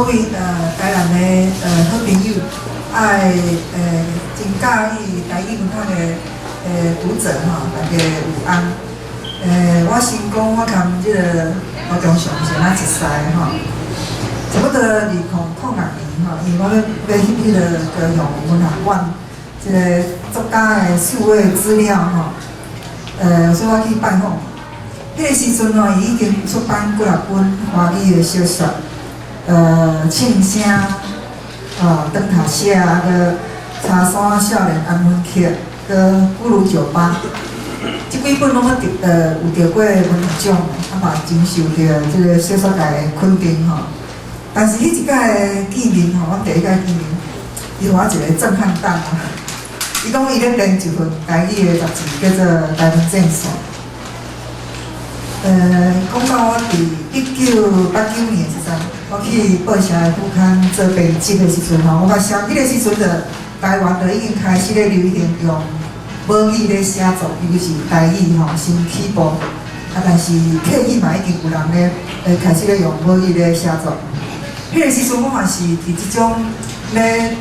各位台南的好朋友，爱真介意台语文化的读者吼，大家有安。我先讲我含即个高中上是哪一世吼，差不多2006年吼，因为我要翕迄个高雄文学馆即个作家的数位资料吼，所以我去拜访。迄个时阵吼，伊已经出版几啊本华语的小说，庆声，灯塔社，个茶山少年安魂曲，个不如酒吧，即几本拢有得过文学奖，嘛真受到即个小说界的肯定吼。但是迄一届的见面吼，我第一届见面，伊互我一个震撼弹啊！伊讲伊咧编一份台语的杂志，叫做《台湾正线》。讲到我伫1989年时阵，我去报社副刊做编辑的时阵吼，我发现迄个时阵的台湾就已经开始咧流行用母语咧写作，尤其是台语吼先起步，但是客语嘛已经有人咧开始咧用母语咧写作。迄个时阵我嘛是伫即种咧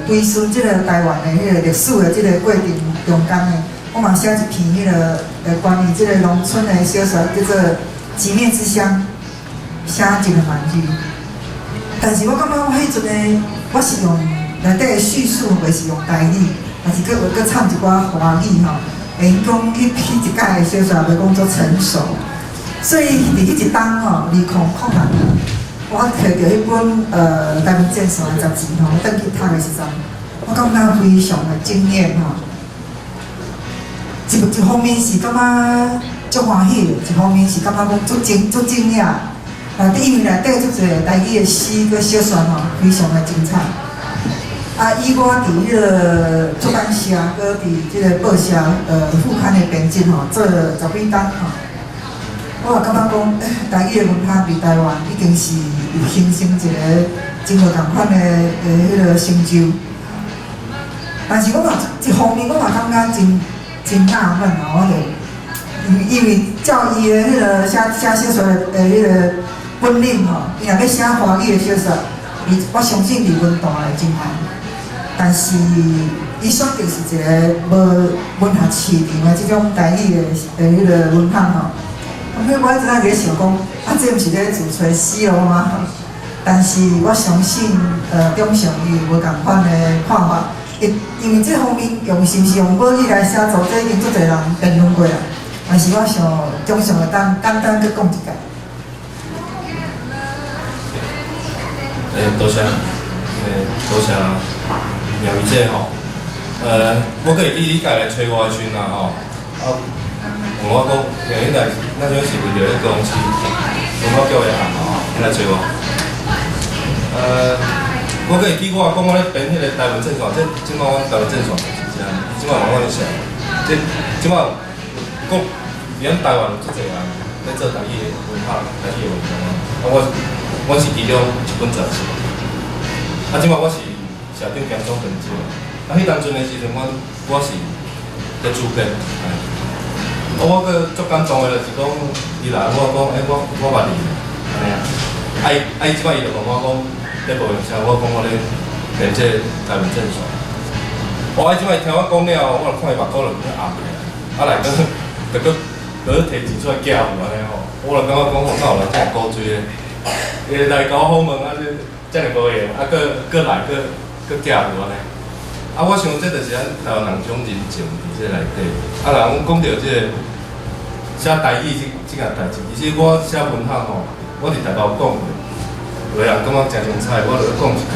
追寻即个台湾的迄个历史的即个过程中间的。我嘛写一篇迄个关于即个农村的小说，叫做《几面之乡》，写真个蛮句。但是我感觉我迄阵的我是用内底的叙述，袂是用台语，但是佮唱一寡华语吼，会讲迄一届的小说袂讲做成熟。所以伫迄一当吼，2006年，我摕到迄本台湾正线的杂志吼，倒去读的时阵，我感觉非常的惊艳吼。一方面是感觉足欢喜，一方面是感觉讲足惊讶。因为内底足侪台语的诗佮小说吼，非常的精彩。以我伫迄个出版社，佮伫即个报社副刊的编辑吼，做10几年吼，我也感觉讲，台语的文化伫台湾已经是有形成一个真无同款的迄个成就。但是我嘛一方面我嘛感觉真纳闷哦，我就因为照伊的迄个写小说的迄个本领吼，伊若要写华语的小说，我相信伫文坛会真难。但是伊选择是一个无文学市场的即种台语的迄个文学吼。我一直在咧想讲，这毋是咧自吹死路吗？但是我相信，中上伊无共款的看法。因为这方面是毋是用母语来写作，这已经足侪人辩论过啊。但是我想中上会简单去讲一下。多谢，多谢苗姨姐吼。我可以理解来找我的群啦吼。问我讲，因为咱种是为着迄公司文化局的项目吼，来找我。我可以记我讲我咧编迄个台湾正线，即摆我台湾正线是啥？即摆我咧写，即摆讲伫咱台湾有足侪人咧做台语的文化、台语的文章我是其中一本杂志。即摆我是社长兼总编辑。迄当阵的时阵，我是咧主编。我个足感动的就是讲，伊来我讲，我捌你，安尼啊，即摆伊就问我讲。咧无用车，我讲我咧编这台湾正线。即摆听我讲了，我就看伊目骨就变红起来，来就摕钱出来寄有安尼吼。我就感觉讲，哪有人这么古锥的？来甲我访问这么无闲，搁来搁寄有安尼。我想这就是咱台湾人种人情伫这内底。人讲到这个写台语这件代志，其实我写文学吼，我伫台北有讲过。有人感觉真精彩，我就讲一下。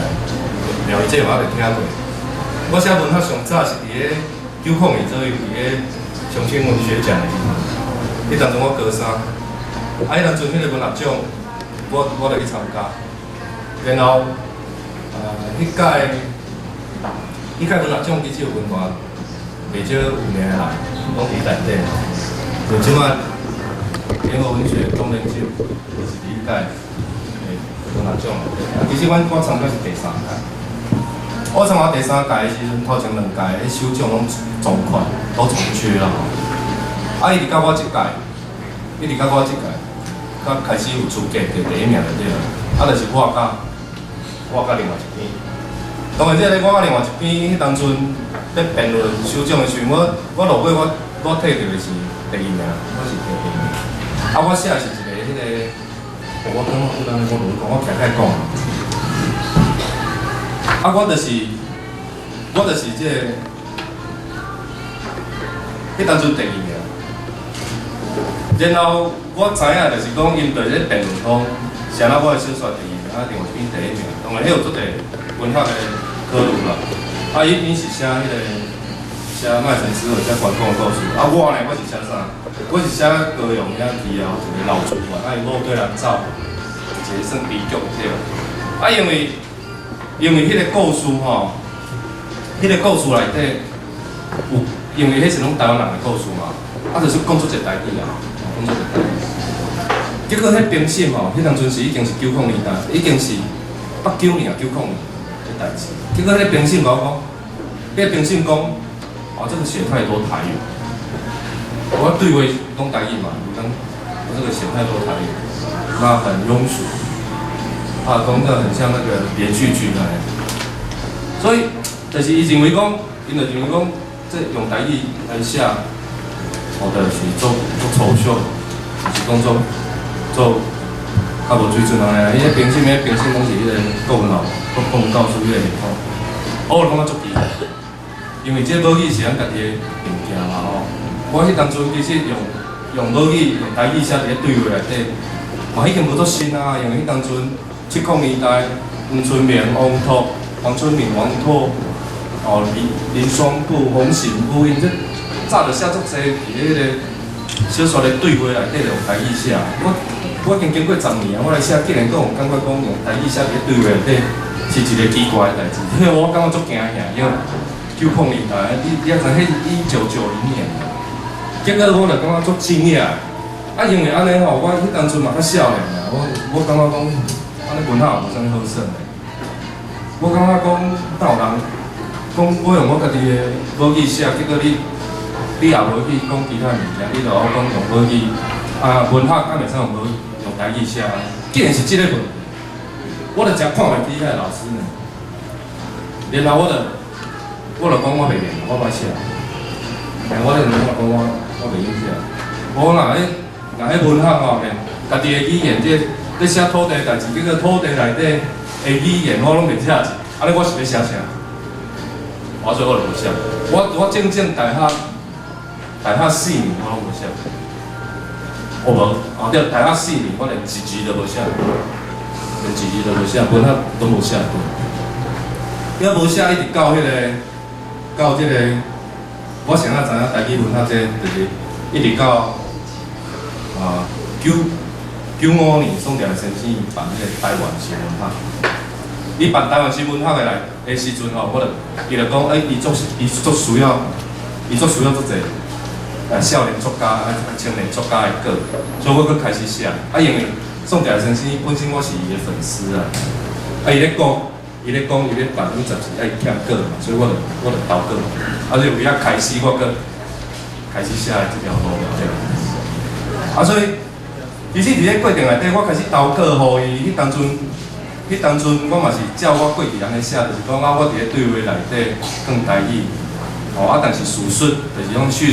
苗姨姐嘛，我就听过。我写文学上早是伫咧9控年左右，伫咧重庆文学奖的时候，迄当阵我高三，迄当阵迄个文学奖，我就去参加。然后迄届文学奖其实有文化袂少有名的人，拢伫内底。就即摆联合文学冬令奖，就是第一届。文学奖其实我参加是第3届。我参加第3届的时阵，头前2届迄首奖拢状况都重缺啦。伊直到我即届，较开始有资格得第1名就对了。就是我甲另外一边。当然，这个我甲另外一边，迄当阵咧辩论首长的时阵，我落尾我摕到的是第2名，我是摕第2名。啊，我写的是一个迄个，我感觉有当我讲，我徛开讲。啊，我就是这个，迄当阵第2名。然后我知影就是讲，因对咧辩论讲，啥那我的小说第2名，啊，另外一边第1名。当然，迄有足侪文学的科目啦。啊，伊是写迄个写麦城诗或写关公的故事。啊，我呢，我是写啥？我是写高雄遐以后一个老主管，啊，伊某对人走，一个算悲剧对。啊，因为迄个故事吼，迄个故事内底有，因为迄是拢台湾人的故事嘛，啊，就是讲出一个台语啊。结果迄评审吼，迄当阵是已经是90年代，已经是89年啊90年的代志。结果迄评审甲我讲，迄评审讲，这个写太多台语。我对话讲台语嘛，我这个写太多台语，那很庸俗，讲得很像那个连续剧那样。所以，就是伊认为讲，因就认为讲，这用台语来写。就是做抽象，就是讲做较无水准安尼。伊迄评审拢是迄个国文教师迄个系统，我就感觉足奇怪，因为这母语是咱家己的物件嘛吼。我迄当阵其实用母语用台语写伫咧对话内底，嘛已经无足新啊。因为迄当阵70年代，黄春明、王拓，林双布、洪醒夫，因这。早就写足济，伫迄个小说的对话内底用台语写。我已经经过10年啊，我来写，竟然讲有感觉讲用台语写伫对话内底是一个奇怪的代志，因为我感觉足惊吓，因为90年代，你也知迄1990年，结果我就感觉足惊讶。啊，因为安尼吼，我迄当阵嘛较少年啊，我感觉讲安尼文学也无啥物好耍的。我感觉讲，哪有人讲我用我家己的母语写，结果你也无去讲其他物件，你就我讲用母语，文学敢袂使用台语写，竟然是即个问题，我就真看袂起遐老师呢。然后我就讲我袂练，我歹写，但我咧讲我袂用写，我若迄文学吼，连家己的语言，咧写土地代志，这个土地内底的语言我拢袂写字，安尼我是要写啥？所以我就无写。我正大学4年我拢无写，我无，对，大学4年我连一字都无写，连一字都无写，文学都无写过。因为无写一直到这个，我上仔知影台语文学这就是一直到95年宋朝先生办迄个台湾新文学。伊办台湾新文学的时阵吼，伊就讲，伊足需要足济。少年作家、青年作家的稿，所以我佫开始写。因为宋朝先生本身我是伊的粉丝啊，伊咧讲，伊咧办50字，伊欠稿嘛，所以我就投稿。所以为了开始，我佫开始写这条路了。所以其实伫咧过程内底，我开始投稿，互伊迄当阵我嘛是照我过去安尼写，就是讲我伫咧对话内底讲台语，但是叙述就是用叙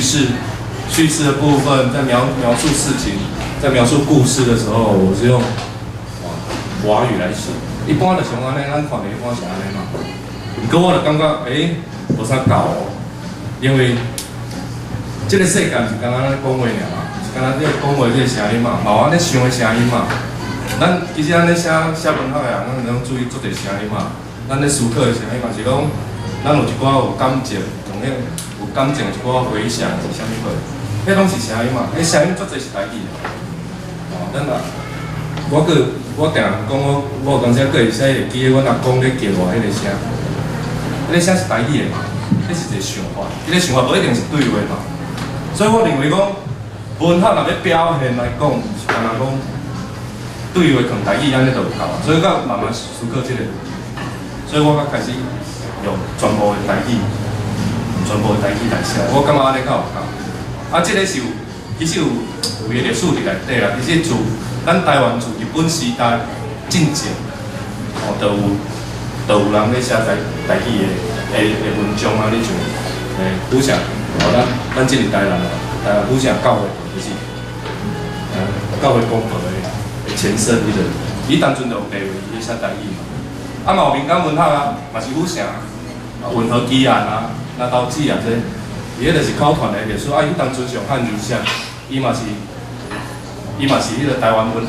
事的部分，在描述事情，在描述故事的时候，我是用华语来写。一般就像安尼，咱看的一般是安尼嘛。不过我就感觉，无啥够哦，因为这个世界是刚刚咱讲话尔嘛，是刚刚你讲话这个声音嘛，嘛有安尼想的声音嘛。咱其实安尼写文学的人，咱拢注意做者声音嘛。咱咧思考的声音嘛，是讲咱有一寡有感情，从迄有感情一寡回想是啥物货。迄拢是声音嘛，迄声音足侪是台语的。咱我定讲我有当时佫会使会记阮阿公咧叫我迄个声，迄个声是台语的嘛，迄是一个想法，迄个想法无一定是对话嘛。所以我认为讲文学若要表现来讲，是干那讲对话跟台语安尼就有够啊。所以我慢慢思考这个，所以我开始用全部的台语来写，我感觉安尼较有够。这个是其实有个历史伫内底啦。其实自咱台湾自日本时代进前，就有人咧写台语的文章啊，你像府城，咱即个台南府城教会就是教会公报的前身，伊当阵就有地位，伊写台语嘛。啊嘛有民间文学啊，嘛是府城文和基案啊，那刀子啊这，伊迄个是考传的历史啊，伊当阵上汉字写，伊嘛是迄个台湾文学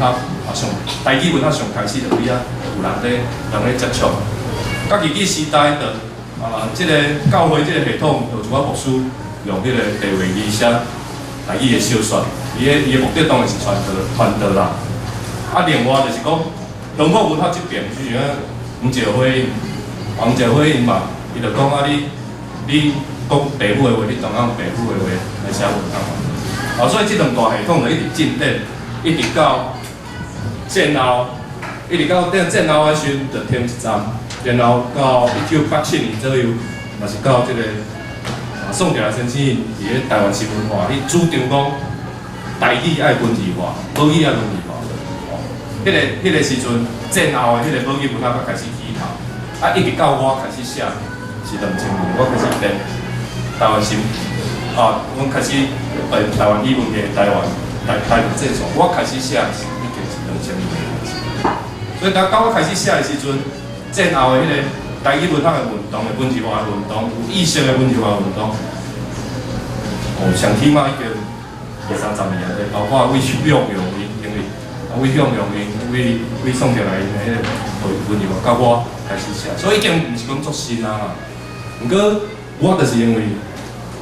上台语文学上开始就有啊，有人咧接触。到日据时代的即个教会即个系统，就有一个牧师用迄个地位字写台语的小说，伊的目的当然是传道啦。啊，另外就是讲中国文学这边，就像黄石火因嘛，伊就讲你讲爸母的话，你同样爸母的话来写文学。所以这两大系统就一直进展，一直到战后的时阵就添一站。然后到1987年左右，嘛是到这个宋哲来先生伊咧台湾新文化，伊主张讲台语爱文字化，母语爱文字化。迄个时阵战后的迄个母语文学才开始起头，一直到我开始写是2000年，我开始编台湾新阮开始编台湾语文嘅台湾这种，我开始写是已经是2000年开始，所以到我开始写的时阵。战后的迄个台语文学的运动、文字化的运动、有意识的文字化的运动，上起码已经20-30年了，包括为向阳因，因为为向阳因、为宋哲来因的迄个文字化，到我开始写，所以已经毋是讲作新啊。不过我就是因为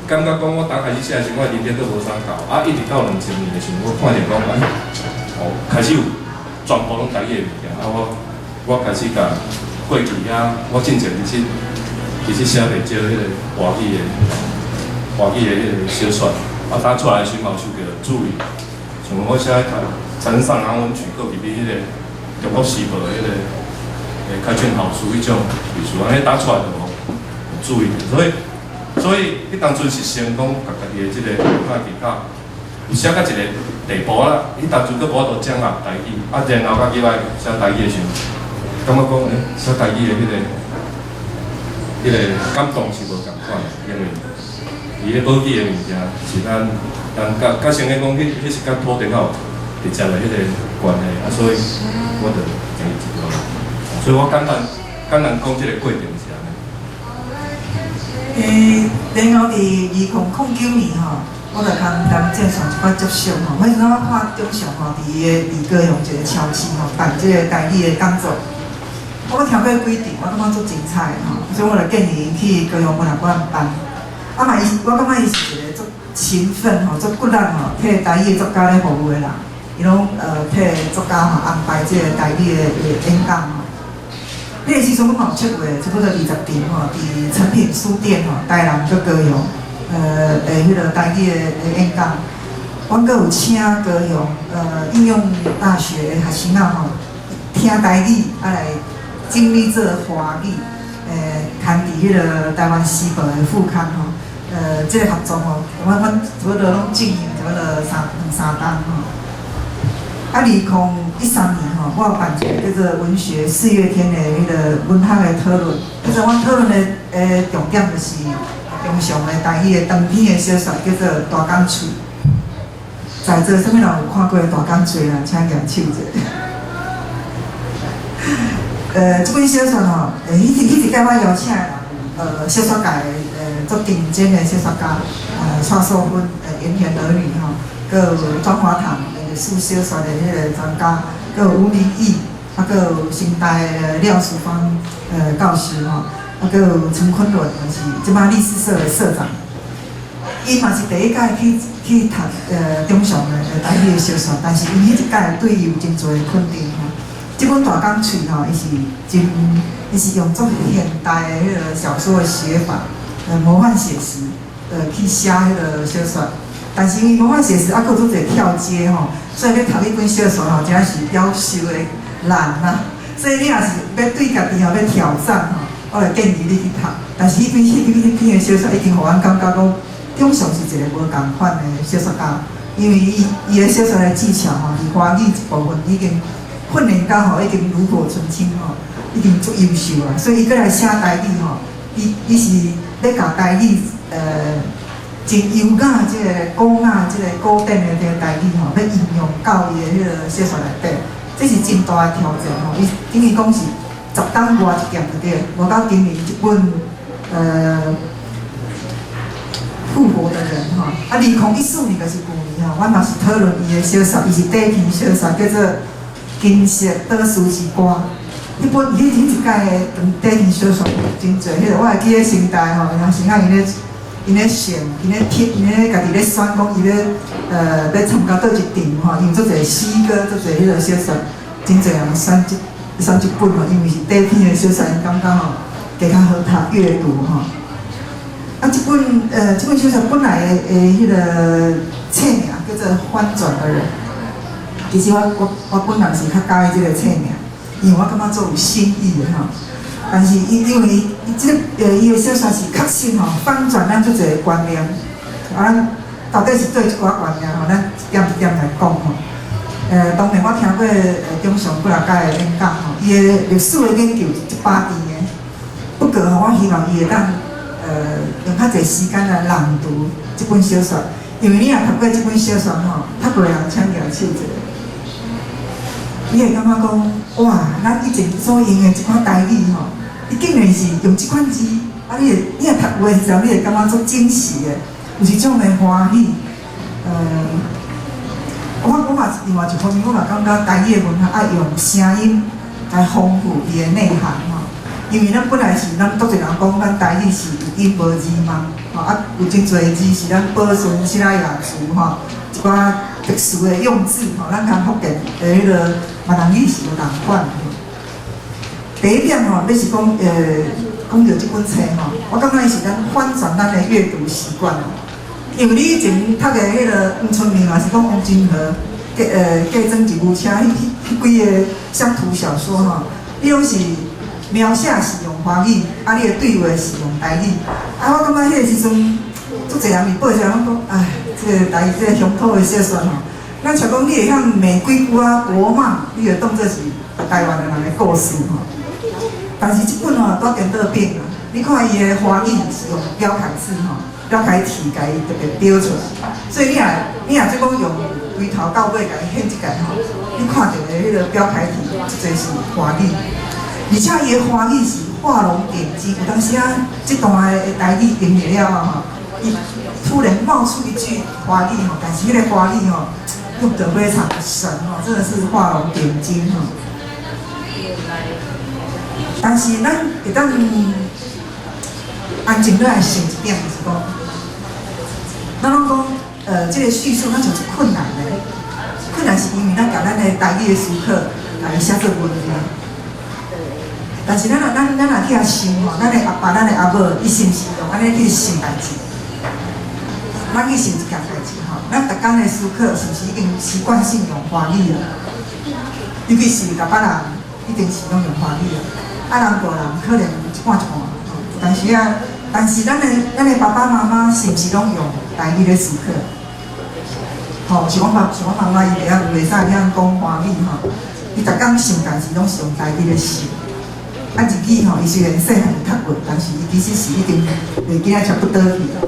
感觉讲我刚开始写的时候，我人生都无啥搞，一直到2000年的时候，我看见讲开始有全部拢台语的物件，我开始甲。过去我进前其实写袂少迄个华语的迄个小说，打出来的时候受到注意。像我写财神上人文曲，搁入去迄个中国时报的迄个开卷好书迄种艺术，安尼打出来就有注意。所以迄当阵是先讲家己的即个文化技巧，有写到一个地步啦。迄当阵搁无法度掌握台语，然后家己来写台语的时候。感觉讲，写台语的迄个感动是无共款，因为伊咧母语的物件是咱甲先个讲，迄是甲土地较直接的迄个关系，所以我就建议一条。所以我简单讲即个过程是安尼。然后伫2009年我就刚正上一摆接受我是我看中上伫李高雄一个超市办即个台语的讲座。我听过几场，我感觉足精彩所以我就建议伊去高雄文学馆办。我感觉伊是一个足勤奋足骨力替台语的作家咧服务的人。伊拢替作家安排即个台语的演讲迄个时阵我有出过差不多20场伫诚品书店台南佮高雄迄个台语的演讲。阮佮有请高雄应用大学的学生听台语来。经历这华语，刊伫迄个台湾时报的副刊这个合作阮差不多拢进行差不多2-3档2013年我有办一个叫做文学4月天的迄个文学的讨论，阮讨论的重点就是中上的台语的长篇的小说叫做《大港嘴》。在座什么人有看过《大港嘴》啦？请举手者。这本小说迄一届我邀请小说界足顶尖的小说家蔡淑芬演员儿女佮有庄华堂历史小说的迄个专家，佮有吴明义，佮有新台的廖淑芳教师佮有陈坤伦，就是即摆历史社的社长。伊嘛是第一届去读中上的台语的小说，但是因迄一届对伊有真侪的肯定这本《大港嘴》伊是用足现代的迄个小说的写法，魔幻写实，去写迄个小说。但是因为魔幻写实，还佫做者跳接所以要读迄本小说真是夭寿的难所以你若是要对家己要挑战我就建议你去读。但是迄篇的小说已经互阮感觉讲，中上是一个无共款的小说家，因为伊的小说的技巧伫华语一部分已经训练到吼已经炉火纯青吼，已经足优秀啊。所以伊过来写台语吼，伊是咧教台语真优雅即个古雅即个古典的这个台语吼，要应用到伊的迄个小说内底，这是真大的挑战吼。伊等于讲是10档外一件就对，无到今年即本复活的人哈，2014年就是旧年吼，我嘛是讨论伊的小说，伊是第一篇小说叫做《金色倒数之歌》。迄本伊迄一届的第一篇小说真侪，迄个我会记咧新台吼，然后先看因咧选，因咧贴，因咧家己咧选讲伊咧要参加倒一场吼，因为做侪诗歌，做侪迄个小说，真侪人选一本吼，因为是第一篇的小说，因感觉吼加较好读阅读吼。啊，这本小说本来的迄个册名叫做《翻转的人》，其实我本来是较喜欢这个册名，因为我感觉做有新意的吼。但是因为伊的小说是确实吼翻转咱足侪个观念，啊，咱到底是对一寡观念吼，咱一点一点来讲吼。当年我听过中上几啊届的演讲吼，伊的历史的研究是100字的，不过吼，我希望伊会当用较侪时间来朗读这本小说，因为你若读过这本小说吼，较袂人抢举手一个。你会感觉讲，哇，咱以前所用的这款台语吼，伊竟然是用这款字，啊，你若读过的时候，你会感觉足惊喜的，有一种的欢喜。我嘛是另外一方面，我嘛感觉台语的文学爱用声音来丰富伊的内涵吼。因为咱本来是咱多侪人讲，咱台语是有音无字嘛，吼啊有真侪字是咱保存西拉雅族吼，一寡特殊的用字吼，咱甲福建的迄个闽南语是有同款。第一点吼，要是讲讲到这本册吼，我感觉伊是咱翻转咱的阅读习惯。因为你以前读的迄个黄春明嘛，是讲王金河嫁装一牛车，迄几个乡土小说吼，你拢是描写是用华语，啊，你的对话是用台语。啊，我感觉迄个时阵，足侪人是报纸拢讲，哎，这个台语这个乡土的小说吼，咱像讲你会晓骂几句啊国骂，你就当作是台湾的人的故事吼。但是这本吼多点倒变啊，你看伊的华语是用标楷字吼。标楷体甲伊特别标出来，所以你若即讲用规头到尾甲伊显一间吼，你看到的迄个标楷体，即个是华语，而且伊的华语是画龙点睛。有当时啊，这段的台语听下了吼，伊突然冒出一句华语吼，但是迄个华语吼用得非常神吼，真的是画龙点睛吼。但是咱会当安静落来想一点，就是讲，咱拢讲，这个叙述咱就是困难的，困难是因为咱甲咱的台语的思考来写作文字。但是咱若去遐想吼，咱的阿爸、咱的阿母，伊是毋是用安尼去想代志？咱去想一件代志吼，咱逐工的思考是毋是已经习惯性用华语了？尤其是台北人，一定是拢用华语了。啊，南部人可能一半一半。但是咱的爸爸妈妈是毋是拢用台语咧思考？吼，像我妈妈伊袂使讲华语吼，伊逐工想代志拢是用台语咧想。啊，日语吼，伊虽然细汉有读过，但是伊其实是已经袂记啊，差不多去了。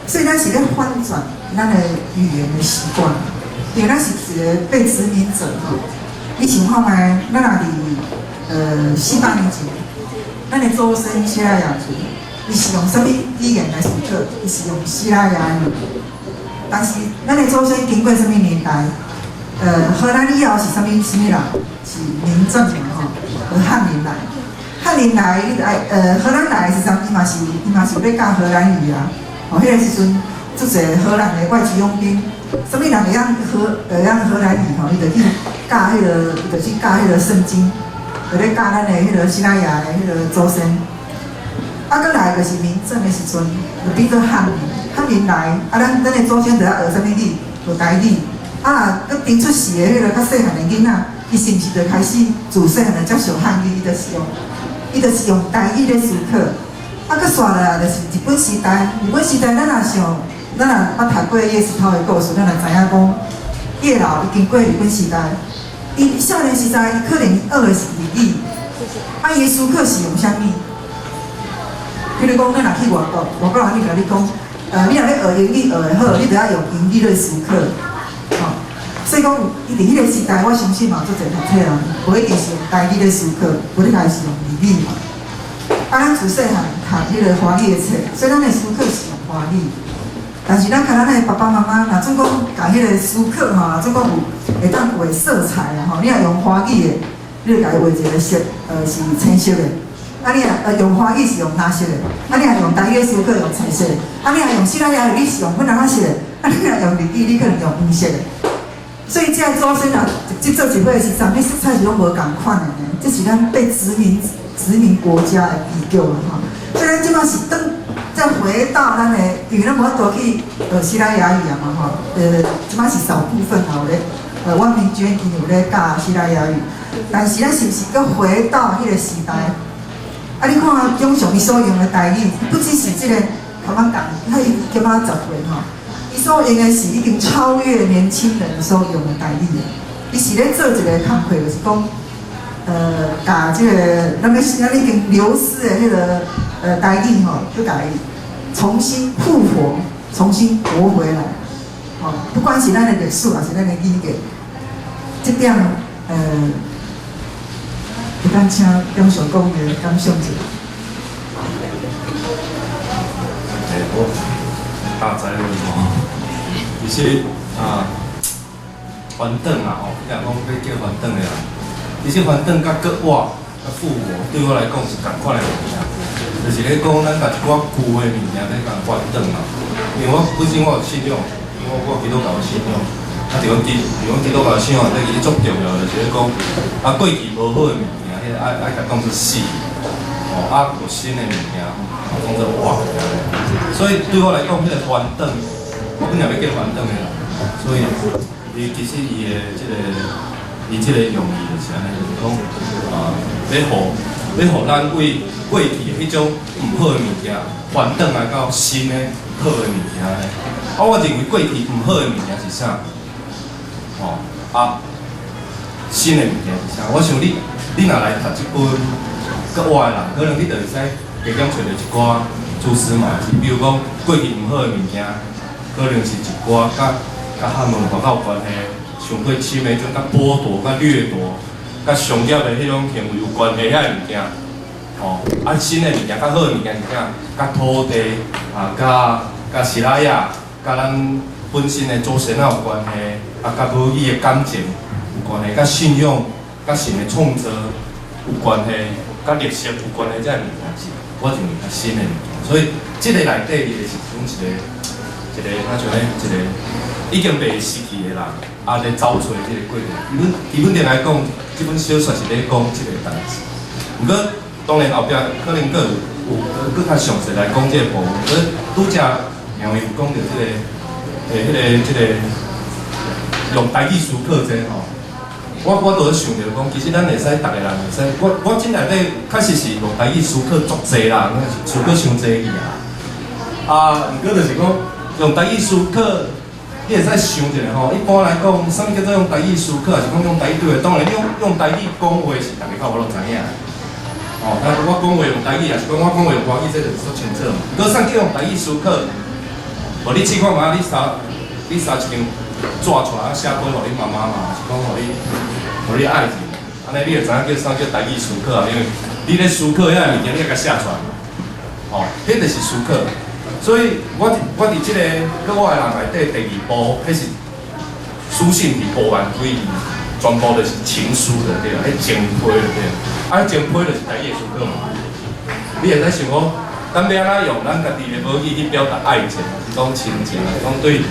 所以咱是咧翻转咱的语言的习惯，因为咱是一个被殖民者吼。你想看卖，咱若伫400年前。咱的祖先西拉雅族，伊是用什么语言来思考？伊是用西拉雅语。但是咱的祖先经过什么年代？荷兰以后是什么人？是明郑嘛吼，和汉人来。汉人来，荷兰来是啥？伊嘛是要教荷兰语啊。吼，迄个时阵，足侪荷兰的外籍佣兵，什么人会晓荷兰语吼？伊就去教迄个，就去教迄个圣经。就咧教咱的迄个西拉雅的迄个祖先，啊，搁来就是明郑的时阵，就变做汉人来，啊，咱的祖先就要学什么语？学台语，啊，搁顶出世的迄个较细汉的囡仔，伊是毋是就开始自细汉就接受汉语？伊就是用台语咧思考，啊，搁刷落来就是日本时代，咱若想，咱若捌读过叶石涛的故事，咱就知影讲，叶老伊经过日本时代。伊少年时代可能学的是日语，啊，伊的思考是用啥物？比如讲，咱若去外国人去甲你讲，你若要学英语学得好，你就要用英语来思考，吼。所以讲，伊伫迄个时代，我相信嘛，做侪读册人，无一定是用台语来思考，无一定是用日语嘛。啊，咱自细汉读迄个华语的册，所以咱的思考是用华语。但是咱看咱的爸爸妈妈，若总讲甲迄个思考吼，若总讲有会当画色彩啊吼，你若用华语的，你就甲伊画一个色，是青色的。啊，你若用华语是用蓝色的，啊，你若用台语思考用彩色的，啊，你若用西拉雅语你是用粉红色的，啊，你若用日语你可能用黄色的。所以，这祖先啊，接做一伙的时阵，迄色彩是拢无共款的呢。这是咱被殖民国家的依旧了哈。所以咱即摆是再回到咱的，因为咱无法度去西拉雅语啊嘛哈。即摆是少部分啊有咧，阮民军因有咧教西拉雅语，但是咱是不是搁回到迄个时代？啊，你看中上伊所用的台语，不只是即个头仔讲，他伊今仔10岁吼。伊所用的是已经超越年轻人所用的台语的，伊是咧做一个工课，就是讲，把这个咱已经流失的迄个台语吼，就甲伊重新复活，重新活回来。吼，不管是咱的历史，还是咱的语言，这点会当请中小讲的感想者。大灾问吼，其实翻转啊吼，人讲要叫翻转的啦。其实翻转甲搁活、甲复活，对我来讲是同款的物件，就是咧讲咱把一寡旧的物件咧甲翻转啊。因为我本身我有信仰，因为我基督教的信仰，啊，就讲基督教的信仰，这其实足重要，就是咧讲过去无好的物件，迄爱甲当作死，有新的物件，当作活。所以对我来讲，迄个翻转，我本来要叫翻转的啦。所以，其实伊的即个用意就是安尼，就是讲要互咱为过去的迄种唔好的物件，翻转来到新的好的物件咧。我认为过去唔好的物件是啥？新的物件是啥？我想你若来读这本搁活的人，可能你就会使加减找到一寡。蛛丝马迹，比如讲过去唔好的物件，可能是一寡甲汉文化有关系，上过深的种甲剥夺、甲掠夺、甲商业的迄种行为有关系遐物件，新的物件、较好的物件是啥？甲土地甲西拉雅、甲咱本身的祖先有关系，甲母语的感情有关系，甲信仰、甲神的创造有关系，甲历史有关系，这物件是我认为较新的物件。所以，这个内底伊是讲一个哪像咧，一个已经被失去的人，咧找出这个过程。基本上来讲，这本小说是咧讲这个代志。不过，当然后壁可能佫有较详细来讲这个部分。可是拄则杨伟有讲到这个用台语思考这吼。我都咧想着讲，其实咱会使，逐个人会使。我真内底确实是用台语思考足济人，思考伤济去啊。毋过就是讲用台语思考，你会使想一下吼。一般来讲，啥物叫做用台语思考，还是讲用台语对话？当然，你用台语讲话是逐个较无拢知影。但是我讲话用台语，还是讲我讲话用华语，这就是足清楚。毋过啥叫用台语思考？无你试看嘛，你杀一张纸出来，写本互你妈妈嘛，是讲互你爱人，安尼你就知影叫啥叫台语思考啊，因为你咧思考遐物件，你甲写出来，迄就是思考。所以我伫即个搁我的人内底第2部，迄是书信伫部完归伊，全部就是情书的对啦，迄情批的对啦，情批就是台语思考嘛。你会使想讲，咱要安怎用咱家己的母语去表达爱情，是讲亲情，是讲对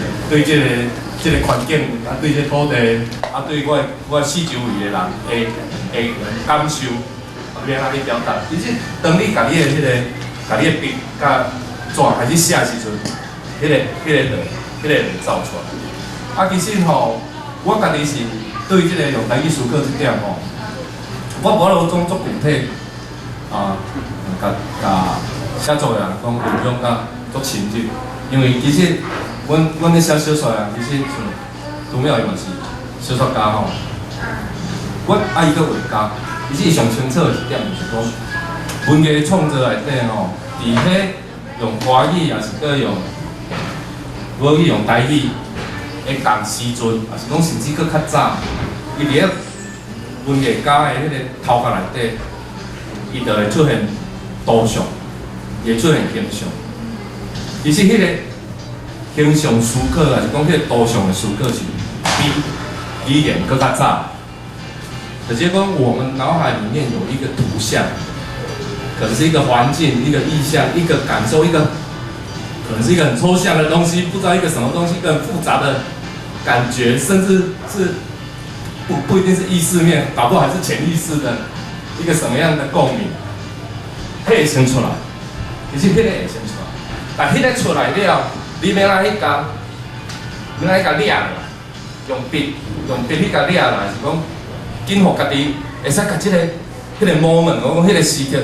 即个环境，对即个土地，对我四周围的人的感受，要安怎去表达？其实当你家己的家己的笔甲纸开始写的时阵，迄个走出来。其实我家己是对即个用台语思考这点我无落种足具体甲写作的人讲分享甲足深入，因为其实阮咧写小说啊，其实像杜淼伊嘛是小说家阮阿姨搁画家，伊是上清楚的一点就是讲，文艺创作内底吼，伫迄用华语也是搁用母语用台语的同时阵，也是讲甚至搁较早，伊伫咧文艺家的迄个头壳内底，伊就会出现图像，会出现形象。其实迄个形象思考，也是讲迄个图像的思考是比语言搁较早。就是讲我们脑海里面有一个图像，可能是一个环境、一个意象、一个感受、一个可能是一个很抽象的东西，不知道一个什么东西，一个很复杂的感觉，甚至是不一定是意识面，搞不好还是潜意识的一个什么样的共鸣，迄会先出来。其实迄个会先出来，但迄个出来了，你免来去甲，免来甲掠来，用笔去甲掠来，是讲。紧互家己会使甲即个、迄个 moment， 我讲迄个时刻，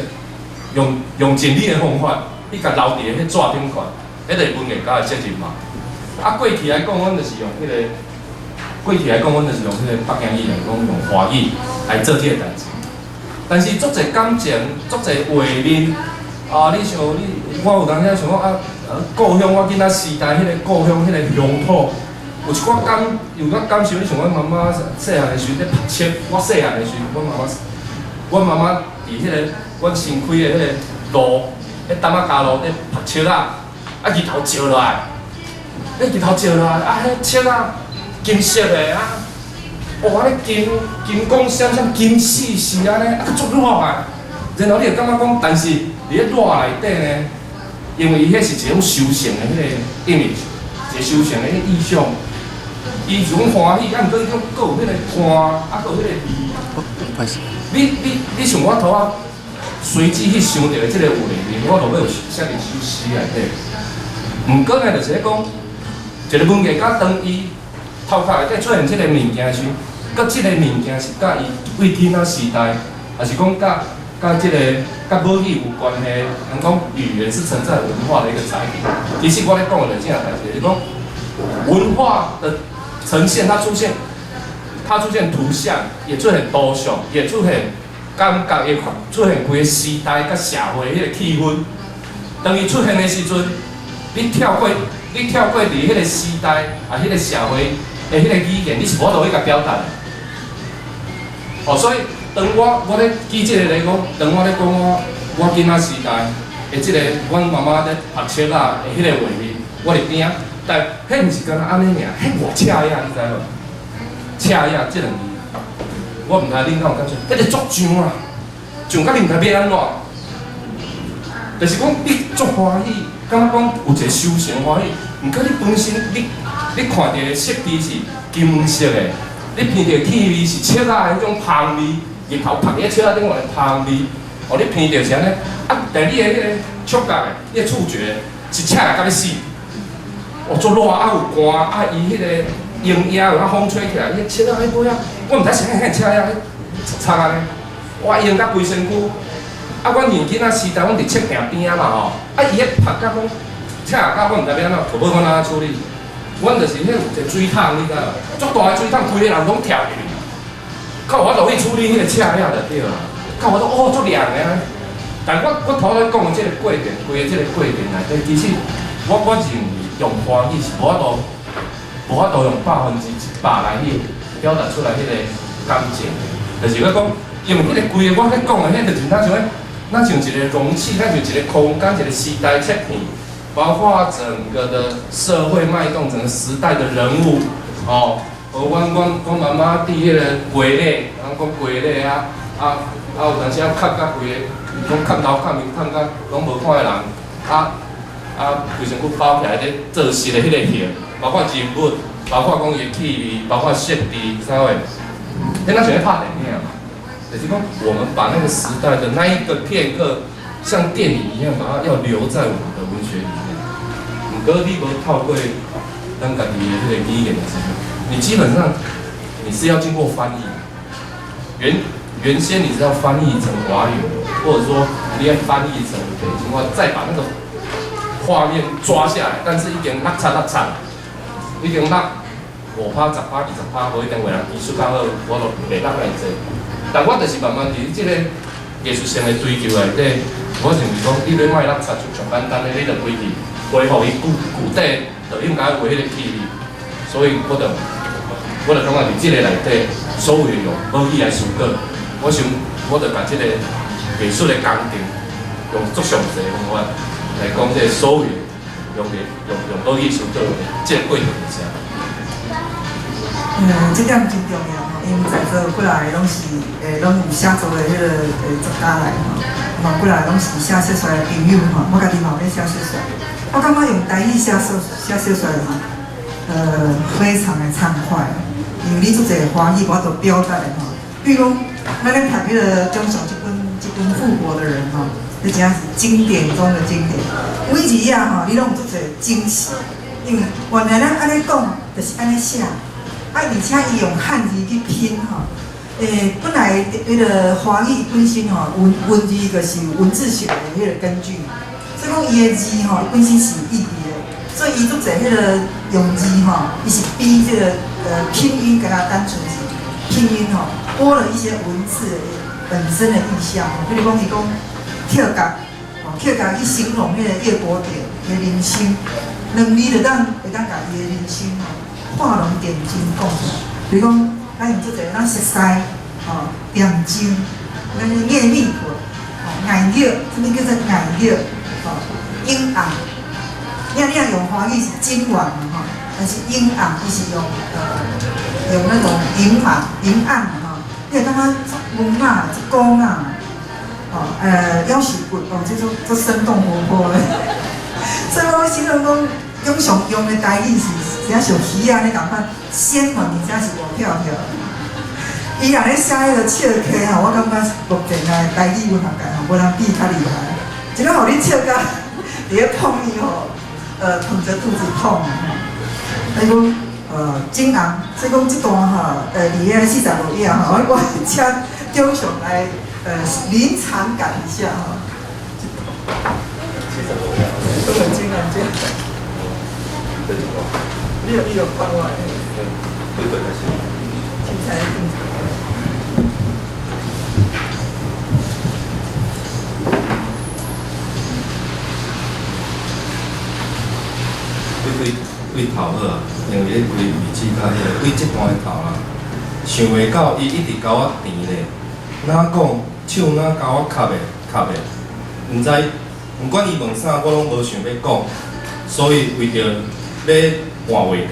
用尽力的方法去甲留伫迄纸顶款，迄个文艺家的责任嘛。啊，过去来讲，阮就是用迄个，过去来讲，阮就是用迄个北京语来讲，用华语来做即个代志。但是足侪感情，足侪画面，你想我有当时想讲故乡我囡仔时代迄个故乡迄个乡土。有一寡感受，你像阮妈妈细汉的时阵咧读册，我细汉的时阵，阮妈妈伫迄个阮新开的迄个路，迄淡仔家路咧读册啊，日头照落来，日头照落来，迄册啊金色的啊，哇，金光闪闪，金丝丝安尼，足热啊！然后你会感觉讲，但是伫咧热内底呢，因为伊迄是一种修行的迄个 image， 一个修行的迄个意象。伊就讲欢喜，毋过伊讲佫有迄个看，佫有迄个味。你像我头仔随机去想到的即个画面，我就要有写入首诗内底。毋过呢，就是讲一个文艺家当伊头壳内底出现即个物件时，佮即个物件是甲伊为天仔时代，还是讲甲即个甲母语有关系？人讲语言是承载文化的一个载体。其实我咧讲的就是这样代志，就是讲文化的。呈现它出现图像，也出现图像，也出现感觉，也出现规个时代甲社会迄个气氛。当伊出现的时阵，你跳过伫迄个时代迄个社会的迄个语言，你是无法度去甲表达的。所以当我咧举即个来讲，当我咧讲我囡仔时代的即个阮妈妈咧读册的迄个画面，我伫边。但迄毋是敢若安尼尔，迄偌赤呀，你知无？赤呀，即两字，我毋知恁敢有感觉？迄个足上啊，上甲你毋知要安怎？就是讲你足欢喜，感觉讲有一个修行欢喜，毋过你本身你看到的色地是金色的，你闻到气味是切仔的迄种香味，日头晒喺切仔顶外的香味，你闻到是安尼，但你的迄个触觉你的触觉是赤甲要死。足热有寒，伊迄个阴影有风吹起来，伊切仔迄尾啊，我毋知啥个切仔擦安尼，哇用甲规身躯。阮年囡仔时代，阮伫册坪边啊嘛吼，伊迄拍甲讲，切甲我毋知要安怎，就要安怎处理。阮就是迄有一个水桶，你知无？足大个水桶，规个人拢跳入去，靠我就去处理迄个切仔就对啦。靠我都足凉个。但我头先讲的即个过程，规个即个过程内底，其实我认为。用华语是无法度用100%来去表达出来迄个感情，就是我讲，因为迄个规个我咧讲的，迄就是咱像一个容器，咱像一个空间，一个时代切片，包括整个的社会脉动，整个时代的人物，阮妈妈伫迄个街咧，讲街咧有当时啊磕甲规个，讲磕头磕面磕甲拢无看的人，规身躯包起来咧做实的迄个形，包括人物，包括讲伊的气味，包括色地，啥货，咱像咧拍电影嘛，就是讲我们把那个时代的那一个片刻，像电影一样，把它要留在我们的文学里面。毋过你无透过咱家己的迄个语言的时候，你基本上你是要经过翻译。原先你是要翻译成华语，或者说你要翻译成北京话，再把那个画面抓下来，但是已经落差，已经落5%、10%、20%，无一定有人技术较好，我就袂当来做。但我就是慢慢伫即个艺术性的追求内底，我认为讲，你要卖垃圾就上简单的，你就规矩维护伊具体，就应该维迄个气味。所以我就感觉伫即个内底，所有用母语来思考，我想我就把即个艺术的工程，用足详细的方法来讲，即个所有用母语思考的即个过程是啥？这点真重要吼，因为在座过来拢是拢有写作的迄个作家来吼，嘛过来拢是写小说的朋友吼，我家己嘛有咧写小说，我感觉用台语写小说吼，非常的畅快，因为你做一个华语我都表达的吼，比如讲，咱咧读迄个钟雄这本复活的人吼，这真是经典中的经典，每一页吼你拢有做一个惊喜，因为原来咱安尼讲就是安尼写。而且伊用汉字去拼吼，本来迄个华语本身吼文字就是文字学的迄个根据，所以讲伊的字吼本身是有意义的，所以伊做者迄个用字吼，伊是比这个拼音更加单纯是拼音吼多了一些文字本身的意象，比如讲伊讲跳角，跳角去形容迄个叶国典的人生，两字就会当甲伊的人生吼。画龙点睛讲出来，比如讲，咱用做者咱熟悉，点睛，咱夜密thuật，眼药，什么叫做眼药？阴暗，你用华语是金晚嘛吼，但是阴暗伊是用那种阴暗嘛吼，你会感觉文啊、光啊，腰细骨这种都生动活泼的，所以我形容讲，永常用的台语是。像小鱼啊，你感觉鲜嫩，而且是无飘飘。伊若咧写迄个笑客吼，我感觉目前的台语文学界吼，无人比较厉害。一个互你笑甲，伫咧碰伊吼，捧着肚子痛吼。所以讲真红，所以讲这段吼，伫咧45页吼，我请钟雄来临场感一下吼。都很惊人，这样。你有看过？对，开始。题材定场。为头好啊，因为规位置甲迄个为即段的头啦，想袂到伊一直甲我甜咧，哪讲手哪甲我磕的，毋知，毋管伊问啥，我拢无想要讲，所以为着要换话题，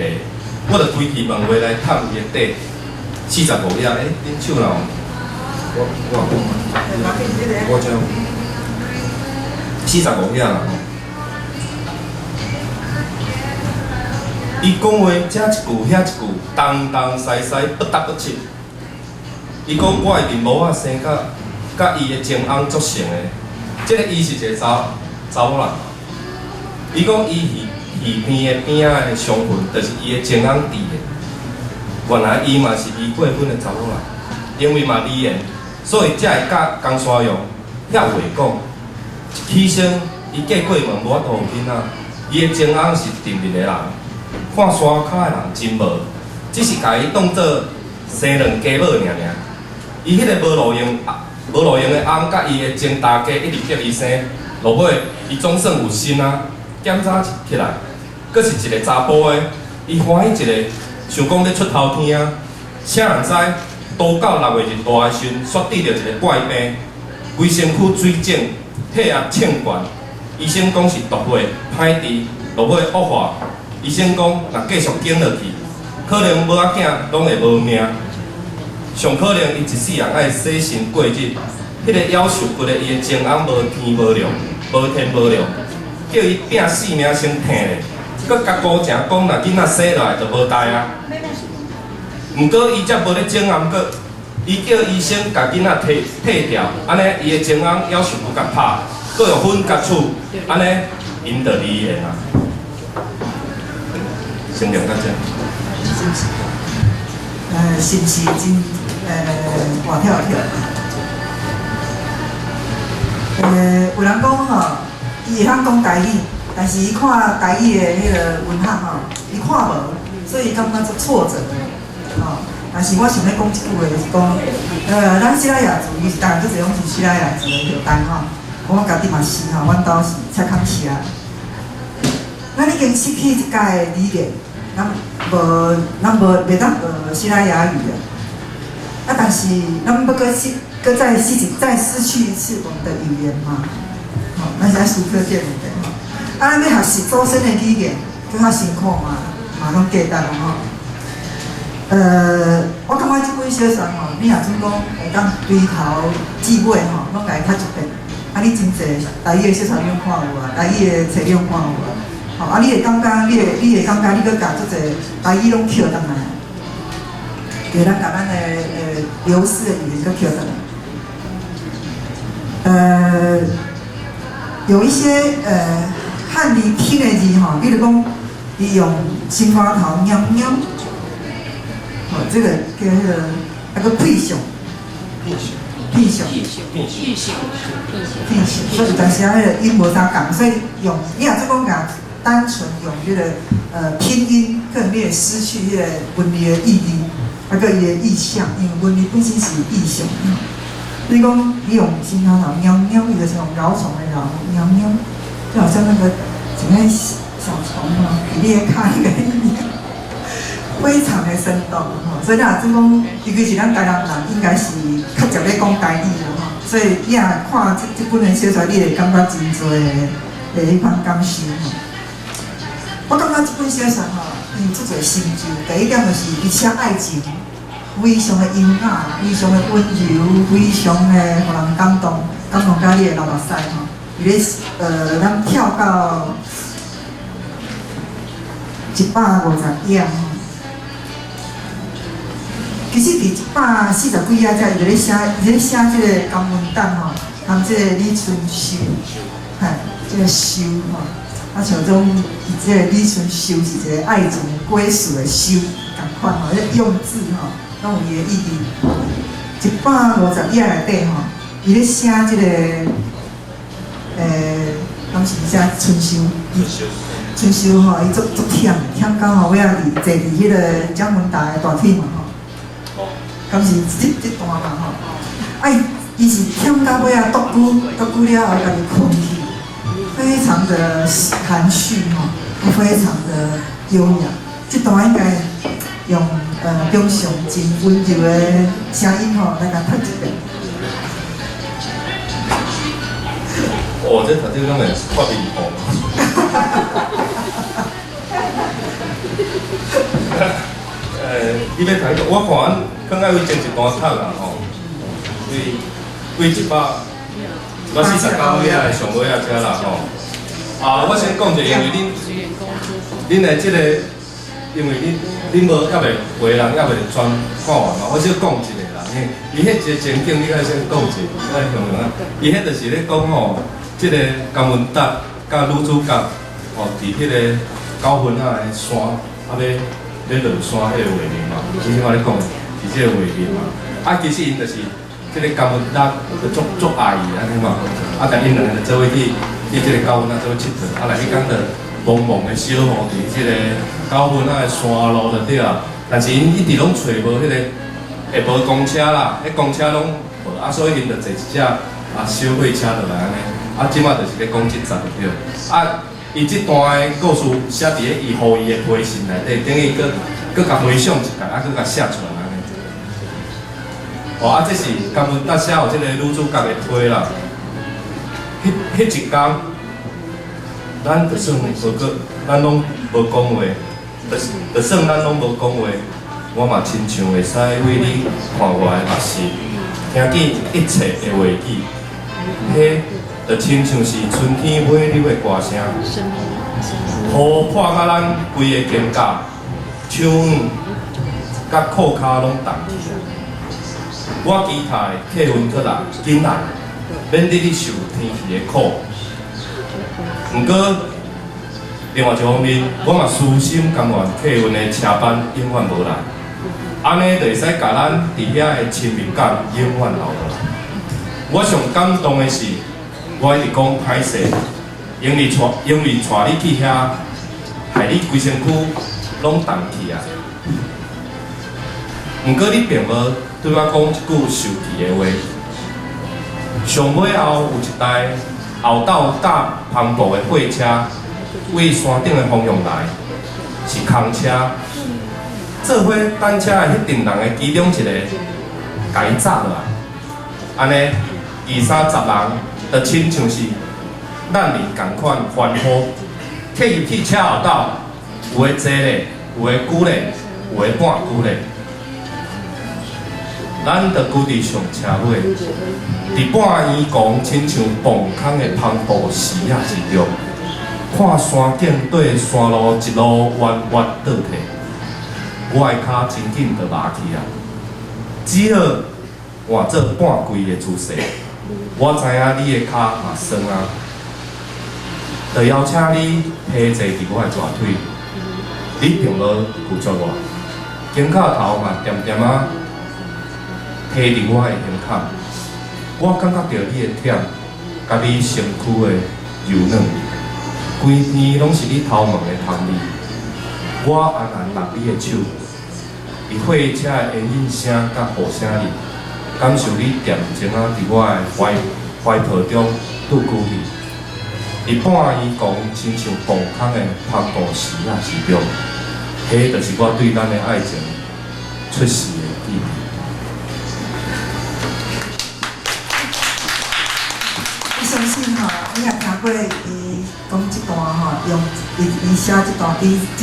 我就规气问话来探伊的底。45页，恁手哪有？我讲嘛，我这45页啦。伊讲话这一句遐一句，东东西西不搭不切。伊讲我的面膜啊生甲伊的前翁足像的，即个伊是一个查某人。伊讲伊鱼片的边仔的伤痕，就是伊的前翁治的。原来伊嘛是离过婚的查某人，因为嘛离缘，所以才会甲江山阳遐话讲，起身伊嫁过门无法度有囡仔，伊的前翁是定力的人。看山骹的人真无，只是甲伊当做生两家母尔。伊迄个无路用的翁，甲伊的前大家一直逼伊生，落尾伊总算有心啊，检查起来，佫是一个查甫的，伊欢喜一个，想讲要出头天啊。啥人知？都到6月日大的时阵，煞得着一个怪病，规身躯水肿，血压称悬，医生讲是毒血，歹治，落尾恶化。医生讲，若继续经落去，可能母仔囝拢会无命。上可能伊一世人爱洗身过日，迄个夭寿骨的伊的前翁无天无量，无天无量，叫伊拼死命先疼咧。佮甲姑正讲，若囡仔生落来就无代啊。毋过伊则无咧整暗过，伊叫医生甲囡仔退掉，安尼伊的前翁夭寿骨甲拍，佮用粉甲处，安尼因就离缘啊。先聊到这。是不是真活跳跳？有人讲吼，伊会晓讲台语，但是伊看台语的迄个文学吼，伊看无，所以感觉足挫折的，吼、但是我想要讲一句话，就是讲，咱西拉雅族，伊是当然做侪拢是西拉雅族的后代吼，我家己嘛是吼，阮兜是菜糠吃。咱已经失去一家的语言，咱袂当西拉雅语了。啊，但是咱要再失去一次我们的语言嘛，吼、咱是爱思考这个问题吼。啊，咱要学习祖先的语言，更较辛苦嘛，拢简单吼。我感觉这本小说吼，你若总讲会当对头至尾吼，拢家己读一遍。啊，你真济台语的小说你拢看有啊，台语的册你拢看有啊。吼，啊，你会感觉，你会感觉，你搁甲足济台语拢捡倒来，就咱甲咱的流失的语言搁捡倒来。有一些汉语听的字吼，比如讲，伊用新花头喵喵，哦，这个叫迄个那个配上，配上，所以有当时啊，迄个音无啥共，所以用你若做讲甲单纯用迄个拼音，可能你会失去迄个文字的意义，啊个伊的意象，因为文字本身是意象。你讲你用新花头喵喵，伊就是用饶虫的饶喵喵，就好像那个整个小虫啊，比你的脚那个非常的生动吼。所以咱真讲，尤其是咱台南人，应该是较常咧讲台语的吼。所以你若看这本的小说，你会感觉真多的迄款感受吼。我感觉这本小说吼，伊足侪心机。第一点就是伊写爱情。非常的优雅，非常的温柔，非常的互人感动，感动到你的流目屎吼。伊咧咱跳到150页吼，其实伫140几页才伊咧写即个江文旦吼，含即个李春秀，嘿，即个秀吼，啊像种伊即个李春秀是一个爱情归属的秀，共款吼，迄用字吼。拢有伊的意义。150页内底吼，伊咧写即个当时写春秋，春秋吼，伊足忝到吼，尾仔坐伫迄个蒋文达的大腿嘛吼，敢是这段嘛吼，啊伊是忝到尾仔独久了后，家己困去，非常的含蓄吼，非常的优雅。这段应该用。中上真温柔的声音吼，来甲读一遍。哦，这读这种诶发面红。伊要睇，我看刚刚有前一段读啦吼，为149页的上尾啊遮啦吼。啊，我先讲一下，因为恁的这个。因为恁无还袂有的人还袂全看完嘛，我先讲一个啦。伊迄一个情景，你爱先讲一下，爱形容啊。伊迄就是咧讲吼，即个江文达甲女主角吼，伫迄个九份仔的山，啊要落山迄个画面嘛。其实我咧讲是即个画面嘛。啊，其实因就是即个江文达足爱伊安尼嘛。啊，但因两个就做伙去即个九份仔做伙佚佗，啊来迄讲着。茫茫的小雨伫即个九份仔的山路就对啊，但是因一直拢找无迄个，会无公车啦，迄公车拢无，啊所以因就坐一只小火车落来安尼，啊即摆就是咧讲即站就对。啊，伊即段的故事写伫咧伊互伊的批信内底，等于佮甲回想一下，啊佮甲写出来安尼。哦，啊这是江文达写互即个女主角的批啦，迄一天。咱就算无个，咱拢无讲话，就算咱拢无讲话，我嘛亲像会使为你看我的目屎，听见一切的话语，迄就亲像是春天尾柳的歌声，雨破甲咱规个肩胛、手腕、甲裤骹拢冻去。我期待客运过来，紧来，免得你受天气的苦。毋过，另外一方面，我嘛私心甘愿客运的车班永远无来，安尼就会使甲咱伫遐的亲密感永远留落来。我上感动的是，我一直讲歹势，因为带你去遐，害你规身躯拢重去啊。毋过你并无对我讲一句受气的话。上尾后有一台后斗甲磅礴的货车，为山顶的方向来，是空车。做伙等车的迄阵人的其中一个，甲伊砸落来，安尼20-30人，就亲像是咱人共款欢呼，跳入去车后斗，有的坐咧，有的久咧，有的半久咧。咱着规伫上车尾，伫半圆狂亲像磅空的磅礴时啊之中，看山景对山路一路弯弯倒退，我的脚真紧就麻去啊！只好换做半跪的姿势，我知影你的脚嘛酸啊，就邀请你披坐伫我的大腿，你并无拒绝我，肩胛头嘛点点啊。披伫我的胸口，我感觉到你的忝，甲你身躯的柔软，规天拢是你头毛的香味。我安安握你的手，伫火车的烟瘾声甲雨声里，感受你恬静啊伫我的怀抱中度过去。伫半圆狂亲像磅空的磅礴时啊时中，迄就是我对咱的爱情出世的意义。相信吼，你也听过伊讲这段吼，用伊写这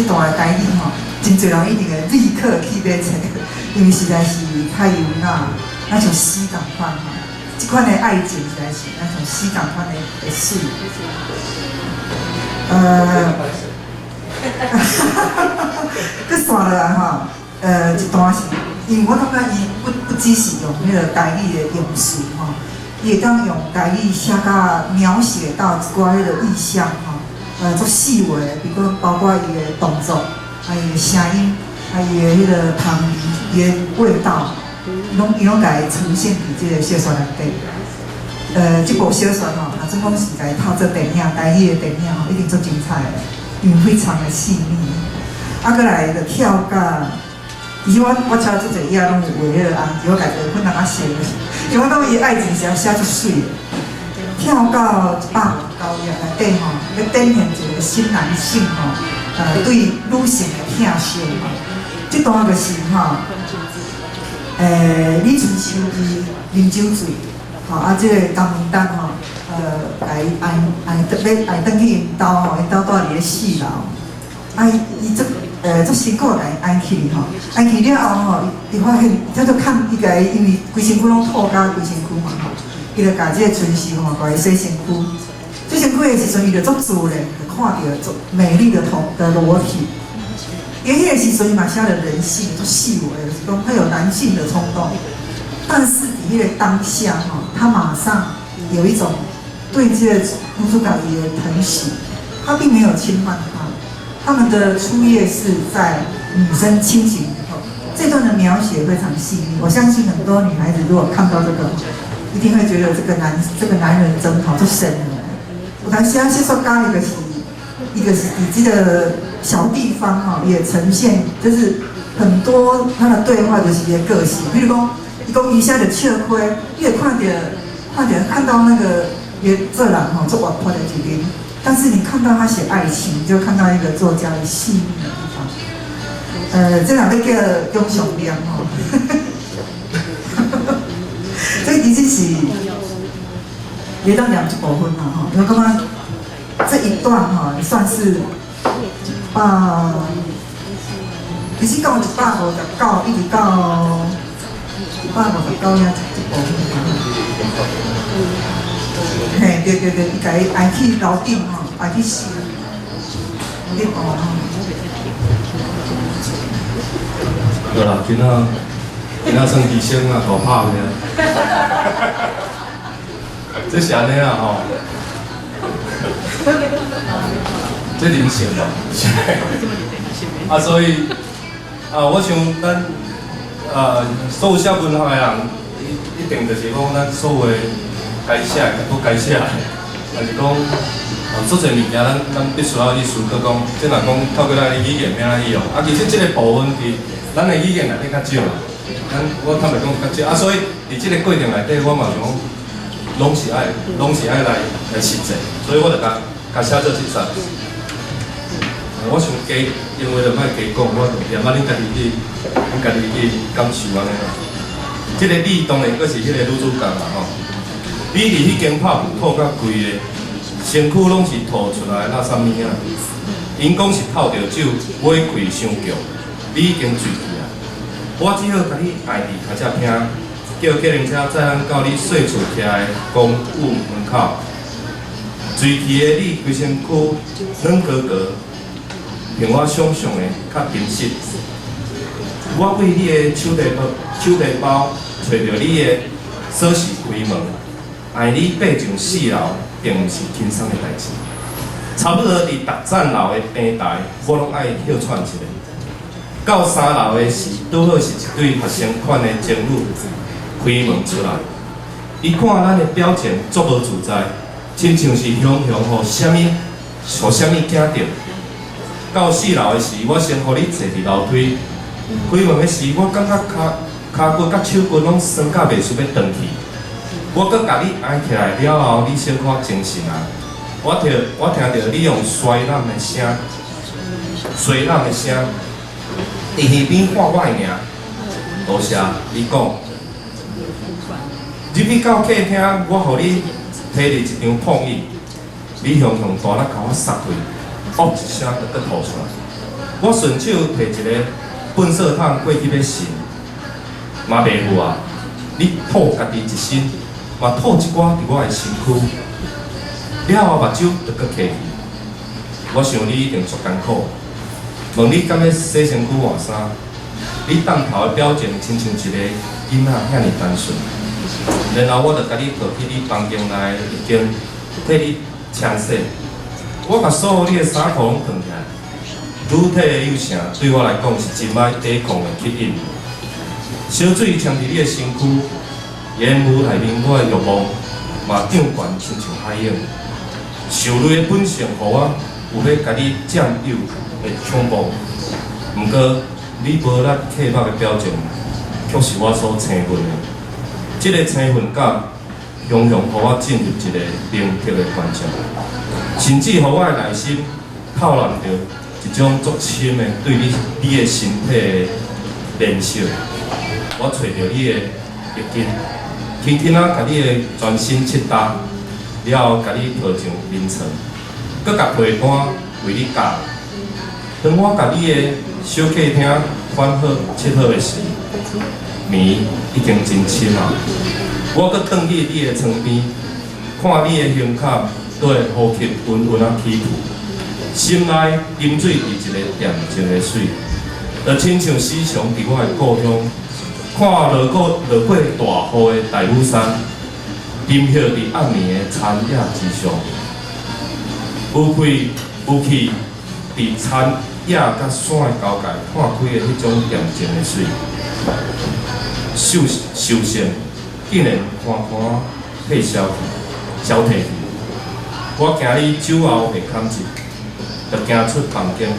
段的台语吼，真侪人一定会立刻去买册，因为实在是太有那像诗共款吼，这款的爱情实在是那像诗共款的水。佮刷落来吼，一段是，因为我感觉伊不只是用迄个台语的用词吼。也当用台语写甲描写到一寡迄个意象吼，足细微，比如包括伊的动作，还有声音，还有迄个汤伊的味道，伊拢甲伊呈现伫即个小说内底。这部小说吼，若总讲是甲伊拍做电影，台语的电影吼，一定足精彩的，因为非常的细腻。啊，过来就跳甲。其实我超足侪页拢有画迄个红字，我家己困人啊写的，因为我感觉伊爱情是要写足水的。跳到159页内底吼，要展现一个新男性吼，对女性的疼惜吼。这段就是吼，李春秋伊啉酒醉，吼啊，这个江文丹吼，来爱转去因兜吼，因兜住伫咧4楼，啊伊足辛苦来安去吼，安去了后吼，伊发现，他就看伊个，因为规身躯拢吐到规身躯嘛吼，伊就甲即个春秀吼，甲伊洗身躯，洗身躯的时阵，伊就足自然就看到足美丽的裸体。因迄个时阵嘛，写的人性足细微，就是讲会有男性的冲动，但是伫迄个当下吼，他马上有一种对这个女主角的疼惜，他并没有侵犯她。他们的初夜是在女生清醒以后，这段的描写非常细腻。我相信很多女孩子如果看到这个，一定会觉得这个男人真好，就神了。有当时啊，小说家一个是以这个小地方哈，也呈现就是很多他的对话就是伊的个性。比如讲，伊讲伊写着笑亏，你会看到那个这人哈做活泼的一面。但是你看到他写爱情，就看到一个作家的细腻的地方。这两个叫英雄恋吼，所以其实是也当两一部分啦吼。我感觉这一段哈算是其实到159一直到159呀一部分。嘿，对，伊甲伊爱去楼顶吼，爱去洗，你讲吼。对啦，今仔算医生啊，大拍的。这是安尼啊吼，这人性嘛。所以我想咱所有写文学的人，一定就是讲咱所有的。该写的不该写的，但是讲，做侪物件咱必须要去思考讲，即若讲透过咱的语言要安怎用，啊，其实即个部分伫咱的语言内底较少啦。我坦白讲较少，啊，所以伫即个过程内底，我嘛想讲，拢是爱来实践，所以我就甲写做17冊。我想加，因为就莫加讲，我就连恁家己去感受安尼啦。即个你当然佫是迄个女主角啦吼。你伫迄间拍吐甲规个，身躯拢是吐出来那啥物啊？因讲是泡着酒，尾气伤强，你已经醉去啊！我只好甲你爱伫脚只听，叫计程车载咱到你细厝徛的公寓门口。醉去的你规身躯软格格，凭我想象的较真实。我为你的手提包找着你的锁匙开门，爱你爬上4楼，并毋是轻松的代志。差不多伫逐层楼的平台，我拢爱歇喘一下。到3楼的时，拄好是一对学生款的情侣开门出来，伊看咱的表情足无自在，亲像是雄互啥物惊着。到4楼的时，我先互你坐伫楼梯。开门的时，我感觉骹骨甲手骨拢酸甲袂输要断去。我搁甲你挨起来了后，你小可精神啊！我听到你用衰烂的声，伫耳边喊我的名。多谢你讲。入去到客厅，我互你摕入一张碰椅，你雄大力甲我塞开，哦一声就搁吐出来。我顺手摕一个粪扫桶过去要擤，嘛袂赴啊！你吐家己一身，嘛吐一寡伫我的身躯，了后目睭就搁起去。我想你一定足艰苦，问你敢要洗身躯换衫？你当头的表情亲像一个囡仔遐尔单纯。然后我就甲你抱去你房间内一间替你清洗。我甲所有你的衫裤拢放起来。女体的幼声对我来讲是真歹抵抗的吸引。烧水呛伫你的身躯，烟雾内面我的欲望嘛涨悬，亲像海涌。受累的本性，互我有要甲你占有的冲动。毋过你无力刻薄的表情，却是我所生分的。这个生分感，常常互我进入一个冷僻的关照，甚至互我的内心透露着一种足深的对你的身体的怜惜。我找着你的浴巾，轻轻仔甲你的全身拭干，了后甲你抱上眠床，搁甲被单为你夹。当我甲你的小客厅翻好切好的时，暝已经真深啊！我搁转去你的床边，看你的胸口对呼吸温温啊起伏，心内饮水伫一个恬静的水，就亲像时常伫我的故乡，看落过大雨的大武山，沉歇伫暗暝的残野之上，有气伫残野甲山的交界看开的迄种恬静的水。受伤竟然看退消退去，我惊你酒后袂堪入，就行出房间，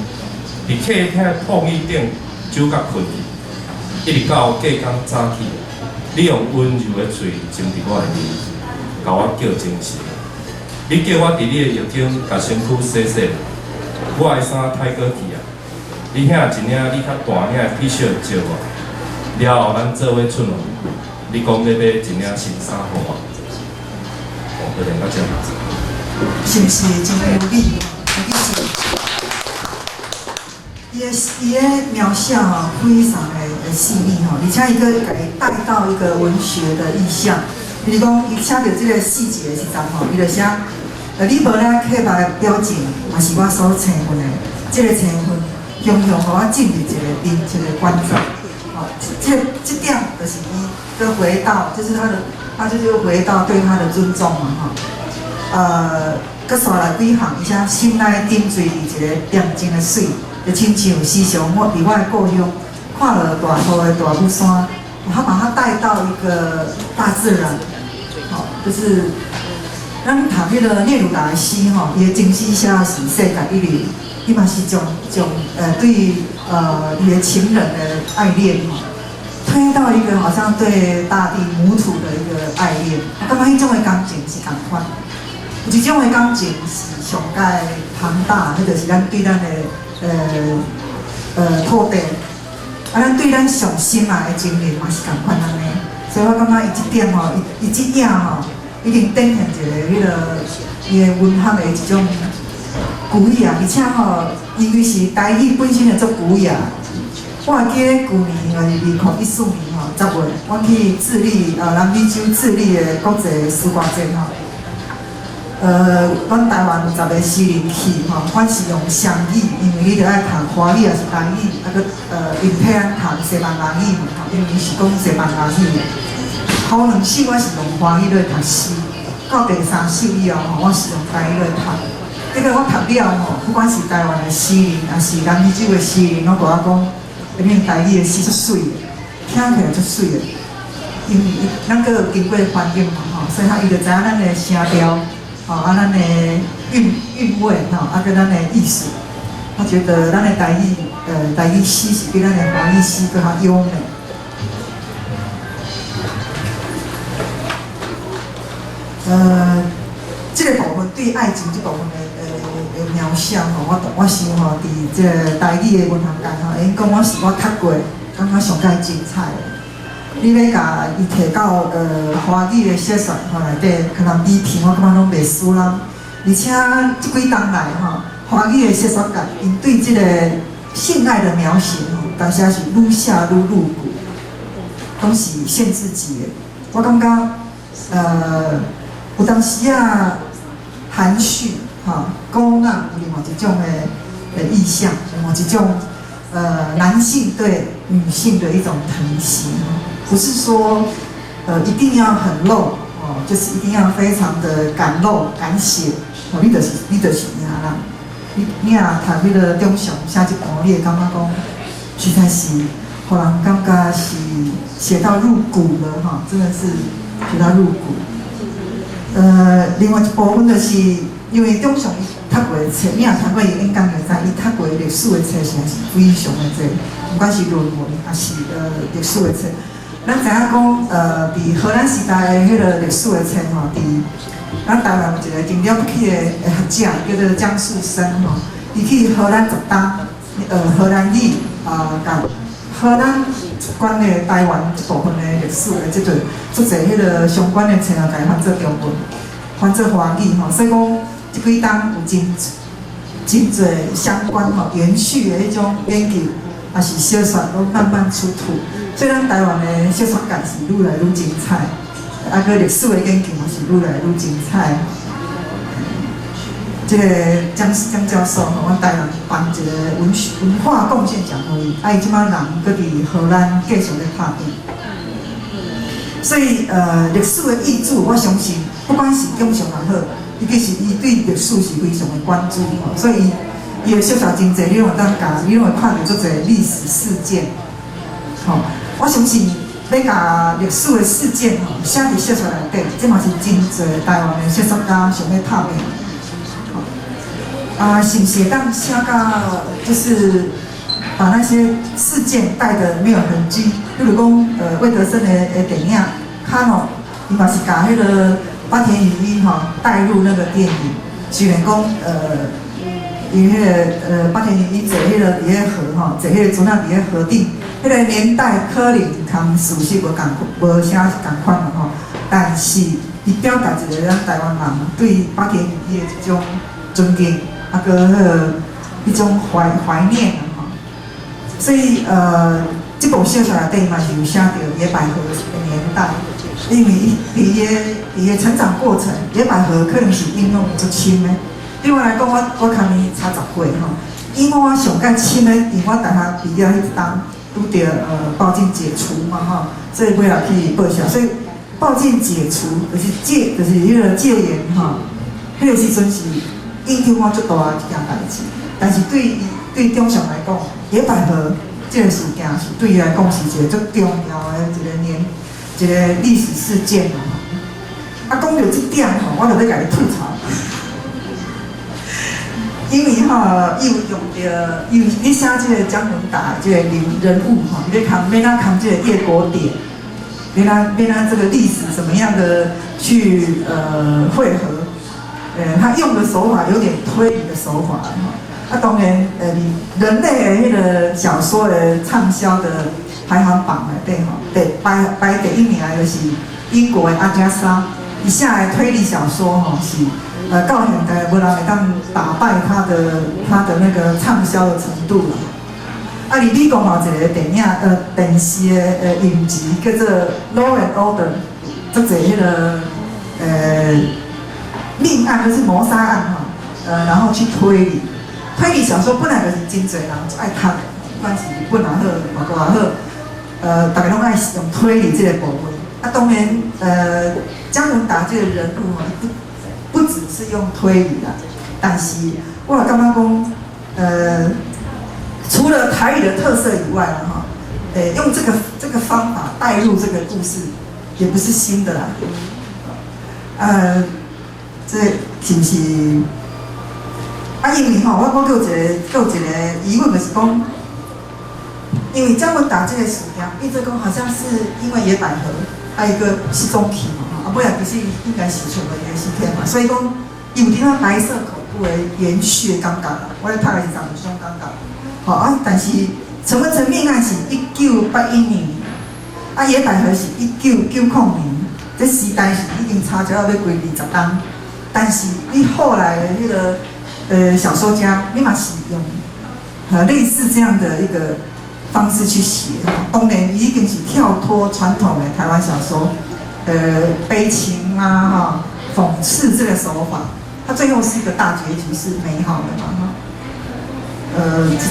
伫客厅的铺椅顶酒甲困去，一直到隔天早起，你用温柔的嘴浸伫我的面，甲我叫精神。你叫我伫你的浴巾甲身躯洗洗，我的衫太过去啊！你领一领你较大领的 T 恤借我。了后，咱做伙出门。你讲要买一领新衫互我，就练到这。是不是真有理？伊个描写吼非常的细腻吼，而且伊个甲伊带到一个文学的意象。比如讲，伊写到这个细节的时阵吼，伊就写，你无咱刻薄的表情，嘛是我所青分的。这个青分，常常互我进入一个关照。这点就是伊跟回到，就是他就是又回到对他的尊重嘛哈。佮刷来几行，伊写心内沉醉伫一个恬静的水，就亲像时常我伫我的故乡看了大雨的大武山，他把它带到一个大自然，好，就是咱读迄个聂鲁达的诗吼，伊的情诗写是世界一流，伊嘛是将对伊的情人的爱恋吼，推到一个好像对大地母土的一个爱恋。我感觉迄种的感情是同款，有一种的感情是上界庞大，迄就是咱对咱的土地，咱对咱上心爱的情人嘛是同款安尼。所以我感觉伊这点吼，伊这影吼，已经展现一个迄个伊的文学的一种古雅，而且吼，因为是台语本身就足古雅。我会记得去年2014年吼10月，我去智利南美洲智利的国际诗歌节吼。阮台湾有10个诗人去吼，阮是用双语，因为你着爱读华语也是台语，搁应替咱读西班牙语嘛吼，因为伊是讲西班牙语。头2首我是用华语来读诗，到第3首以后吼，我是用台语来读。结果我读了吼，不管是台湾的诗人，还是南美洲的诗人，拢甲我讲，那边台语的诗足水的，听起来足水的。因为咱个经过翻译嘛吼，所以伊就知影咱的声调。咱的韵味跟咱的意思，我觉得咱的台语诗是比咱的华语诗更加优美。这个部分对爱情这部分的描写我想伫这个台语的文学界因讲我读过，感觉上介精彩的。你要甲伊摕到华语的小说内底，可能比片我感觉拢袂输啦。而且即几冬来华语的小说界，因对即个性爱的描写但是是愈写愈露骨，拢是限制级的。我感觉有当时含蓄高昂有另外一种的意象，另外一种男性对女性的一种疼惜。不是说一定要很露就是一定要非常的敢露敢写你就是尔啦。你若读迄个中上写一部，你会感觉讲实在是，互人感觉是写到入骨了真的是写到入骨。另外一部分就是因为中上读过的册，你若读过伊应该就知，伊读过历史的册实在是非常的多，不管是论文还是历史的册。咱知影讲，伫荷兰时代的迄个历史的册伫咱台湾有一个真了不起的学者，叫做江树生伊去荷兰10当荷兰语甲荷兰关的台湾一部分的历史的即个做者迄个相关的册甲伊翻做中文，翻做华语所以讲即几当有真侪相关延续的迄种研究，也是小说拢慢慢出土。所以咱台湾的小说界是愈来愈精彩，个历史的研究嘛是愈来愈精彩。这个江教授阮台湾颁一个文化贡献奖互伊，伊即摆人搁伫荷兰继续咧拍片。所以历史的译著，我相信不管是中上也好，伊其实伊对历史是非常的关注所以伊的小说真侪，你拢会当甲，你拢会看到足侪历史事件。我相信要甲历史的事件写伫小说内底，这嘛是真侪台湾的小说家想要拍片。是不是当写到就是把那些事件带得没有痕迹？比如讲魏德森的电影《卡诺》，伊嘛是把迄个八田雨衣带入那个电影，虽然讲伊迄个八田雨衣坐迄个伫迄河坐迄个船仔伫迄河顶。迄个年代可能同事实无啥共款嘛但是伊表达一个咱台湾人对八田雨衣的一种尊敬，个迄种怀念所以这部小说内底嘛是有写到野百合的年代，因为伊的成长过程，野百合可能是应用足深的。对我来讲，我较年差10岁因为我上介深的，因为我大学毕业迄当。拄着报禁解除嘛所以尾来去报销，所以报禁解除就是迄个戒严迄个时阵是影响我足大一件代志。但是对中上来讲，野百合这个事件是对伊来讲是一个足重要的一个历史事件啊，讲到这点吼，我就要甲你吐槽。因为哈，伊有用着，你写这个姜文达这个人物哈，你要扛这个叶国典，要他这个历史怎么样的去汇合，他用的手法有点推理的手法哈。啊，当然人类的迄个小说的畅销的排行榜内底吼，排第一名的就是英国的阿加莎，以下的推理小说吼是。到现在无人会当打败他的那个畅销的程度了。啊，而美国嘛有一个电影电视的影集叫做《Law and Order》，做者迄个命案就是谋杀案哈，然后去推理小说本来就是真侪人爱看的，不管是日本也好，外国也好，大家拢爱用推理这个部分。啊，当然姜文达这个人物哈，不只是用推理啦，但是我也感觉讲，除了台语的特色以外哈，用这个方法带入这个故事，也不是新的啦。这是不是？啊，因为吼，我有一个疑问，就是讲，因为姜文达这个史料，一直讲好像是因为野百合，还有一个是中期嘛。啊，不然其实应该是像个原始片嘛，所以讲有点仔白色恐怖的延续的感觉啦。我咧读的是长这种感觉，好啊。但是陈文成命案是1981年，啊野百合是1990年，这时代是已经差了要过20年。但是你后来的那个小说家，你嘛是用类似这样的一个方式去写，当然已经是跳脱传统的台湾小说。悲情啊，哈，讽刺这个手法，它最后是一个大结局，是美好的嘛，哈。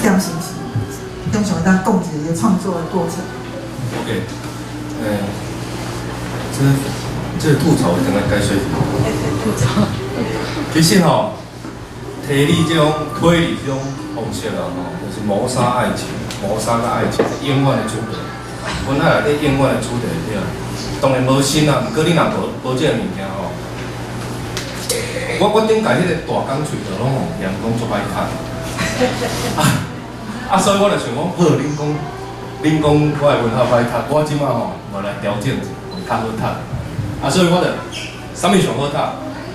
这样是不是？用什么当共解一个创作的过程 ？OK， 这个吐槽我刚刚该说服。吐槽。其实吼，推理这种推理这种方式啊，吼，就是谋杀爱情，谋杀跟爱情是永远的主题。本来内底永远的主题对啊。当然无新啊，不过你若无这个物件吼，我顶家迄个大工喙头拢用嫌讲足歹读，所以我就想讲，好，恁讲我的文学歹读，我即摆吼无来调整一下，会较好读。所以我就啥物上好读，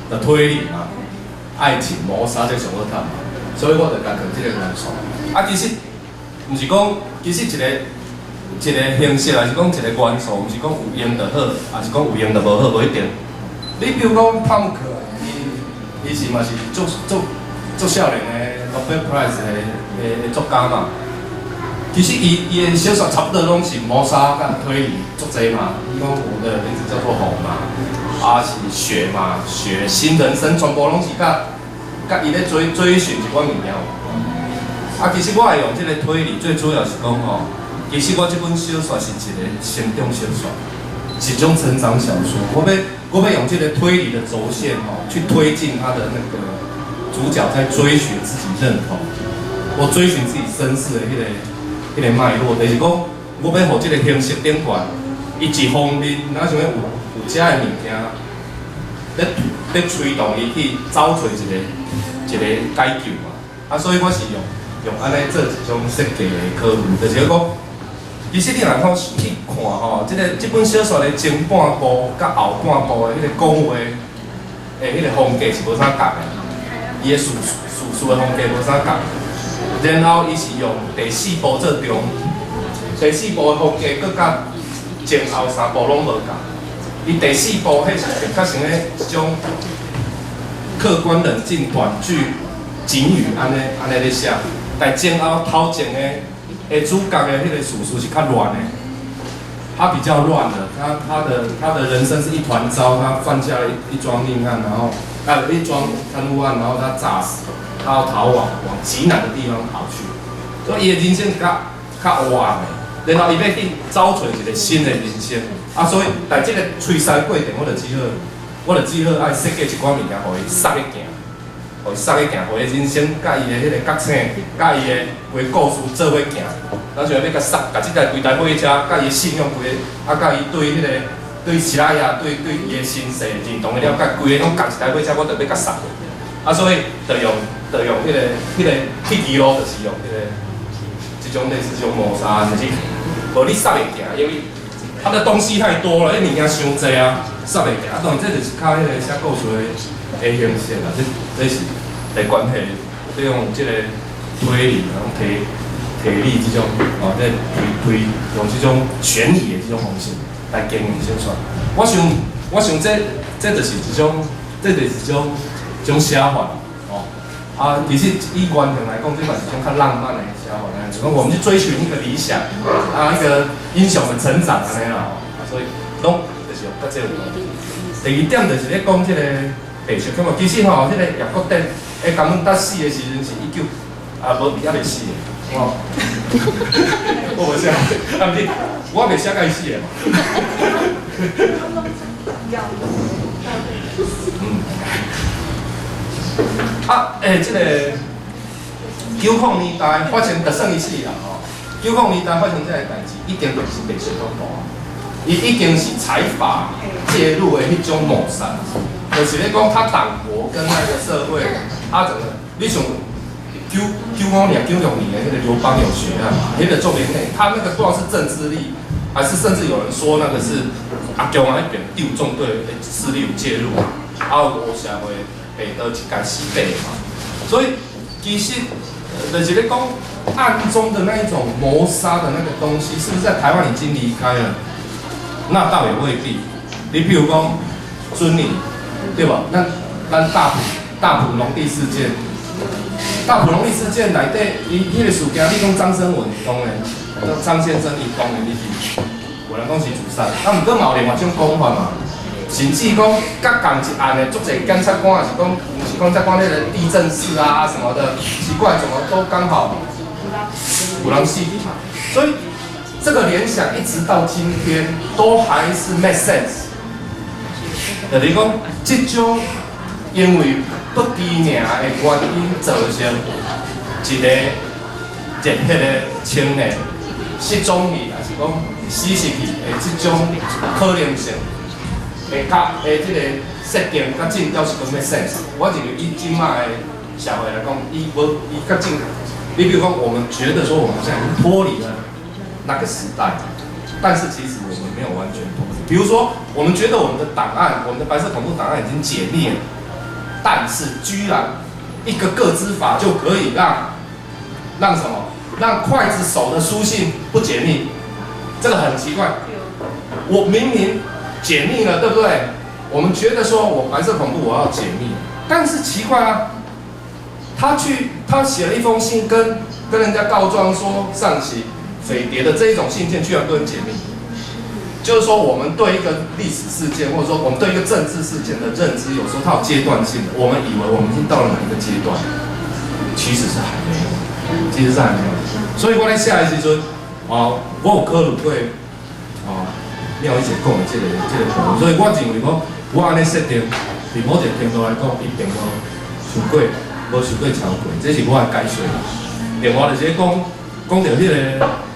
就推理嘛，爱情谋杀这上好读嘛，所以我就加强这个元素。其实毋是讲，其实一个形式，还是讲一个元素，毋是讲有用就好，还是讲有用就无好，无一定。你比如讲帕慕克，伊是嘛是足少年的 Nobel Prize 的作家嘛。其实伊的小说差不多拢是谋杀甲推理足侪嘛。伊讲我的名字叫做红嘛，是雪嘛，雪新人生全部拢是甲伊咧追寻一款物件有关。其实我会用这个推理，最主要是讲吼。其实我这本小说是一个成长小说，是一种成长小说。我要用这个推理的轴线去推进他的那个主角在追寻自己认同，我追寻自己身世的迄个脉络。就是讲，我要让这个形式顶悬，伊一方面，哪想要有遮的物件，咧推动伊去找出一个解救嘛。所以我是用安尼做一种设计的考虑，就是讲。其实你若讲去看吼，这本小说的前半部甲后半部的迄个讲话的迄个风格是无啥共的，伊的叙述的风格无啥共。然后伊是用第4部做中，第4部的风格佮甲前后3部拢无共。伊第4部迄是较像咧一种客观冷静短句警语安尼咧写，但前后头前的。主角的迄个叙述是较乱的，他比较乱的，他的人生是一团糟，他犯下了一桩命案，然后一桩贪污案，然后他诈死，他要逃往极南的地方跑去，所以伊的人生是较歪的，然后伊要去找找一个新的人生，所以在这个催杀过程，我就只好爱设计一款物件，互伊杀去行。互伊杀去行，互伊人生甲伊的迄个角色，甲伊的规故事做伙行。咱想要甲杀，甲即台规台火车，甲伊信用规个，甲伊对迄个对其他呀，对伊的身世认同的了解，规个拢共一台尾车，我着要甲送。啊，所以着用迄个铁机咯，就是用迄个这种类似这种磨砂，就是无你送袂行，因为它的东西太多了，迄物件伤济啊，送袂行。啊，当然这就是靠迄个写故事的形式啦，这是来关系，利用这个推理，然后提理这种哦，在推用这种悬疑的这种方式来经营小说。我想这就是一种，这就是一种写法哦。啊，其实以原型来讲，这嘛是一种较浪漫的写法，就讲我们去追寻一个理想，啊，一个英雄的成长安尼啦。啊，所以拢就是甲这有关。第二点就是咧讲这个白色恐怖，其实吼，这个叶国鼎诶，根本搭死的时阵是无还袂死的，哦。我无写，啊，毋是，我袂写甲伊死的嘛。这个90年代发生，就算伊死啦吼。90年代发生这个代志，一定就是白色恐怖。伊已经是财阀介入的迄种谋杀，就是咧讲他党国跟那个社会，整个你像95年、96年的那个刘邦有学案嘛，那个重点内，他那个不知道是政治力，还是甚至有人说那个是阿公啊那边第五纵队的势力有介入，有社会被到一间西北嘛，所以其实就是咧讲暗中的那一种谋杀的那个东西，是不是在台湾已经离开了？那倒也未必。你比如讲孙女，对吧？咱大埔农地事件。大埔农地事件内底，伊迄个事件，你讲张生文当然，张先生伊当然你是，有人讲是自杀，啊，毋过嘛有另外一种讲法嘛，甚至讲甲同一案的足侪检察官也是讲，毋是讲在讲那个地震室啊什么的，奇怪怎么都刚好有人死，所以这个联想一直到今天都还是 make sense。就是讲，这种因为不知名的原因造成一个青年失踪去，还是讲死失去的这种可能性，这个设定甲进调是讲 make sense。我认为以今麦的社会来讲，伊甲进，你比如讲，我们觉得说我们现在已经脱离了那个时代，但是其实我们没有完全脱离。比如说，我们觉得我们的档案，我们的白色恐怖档案已经解密了。但是居然一个个资法就可以让什么？让刽子手的书信不解密，这个很奇怪。我明明解密了，对不对？我们觉得说我白色恐怖我要解密，但是奇怪啊，他写了一封信跟人家告状说上起匪谍的这一种信件居然不能解密。就是说，我们对一个历史事件，或者说我们对一个政治事件的认知，有时候它有阶段性的。我们以为我们已经到了哪一个阶段，其实是还没有，所以我在写的时阵，我有考虑过，廖一姐讲的这个部分，所以我认为我安尼设定，伫某一个程度来讲，一定无受过超过，这是我的解说。另外就是讲到迄个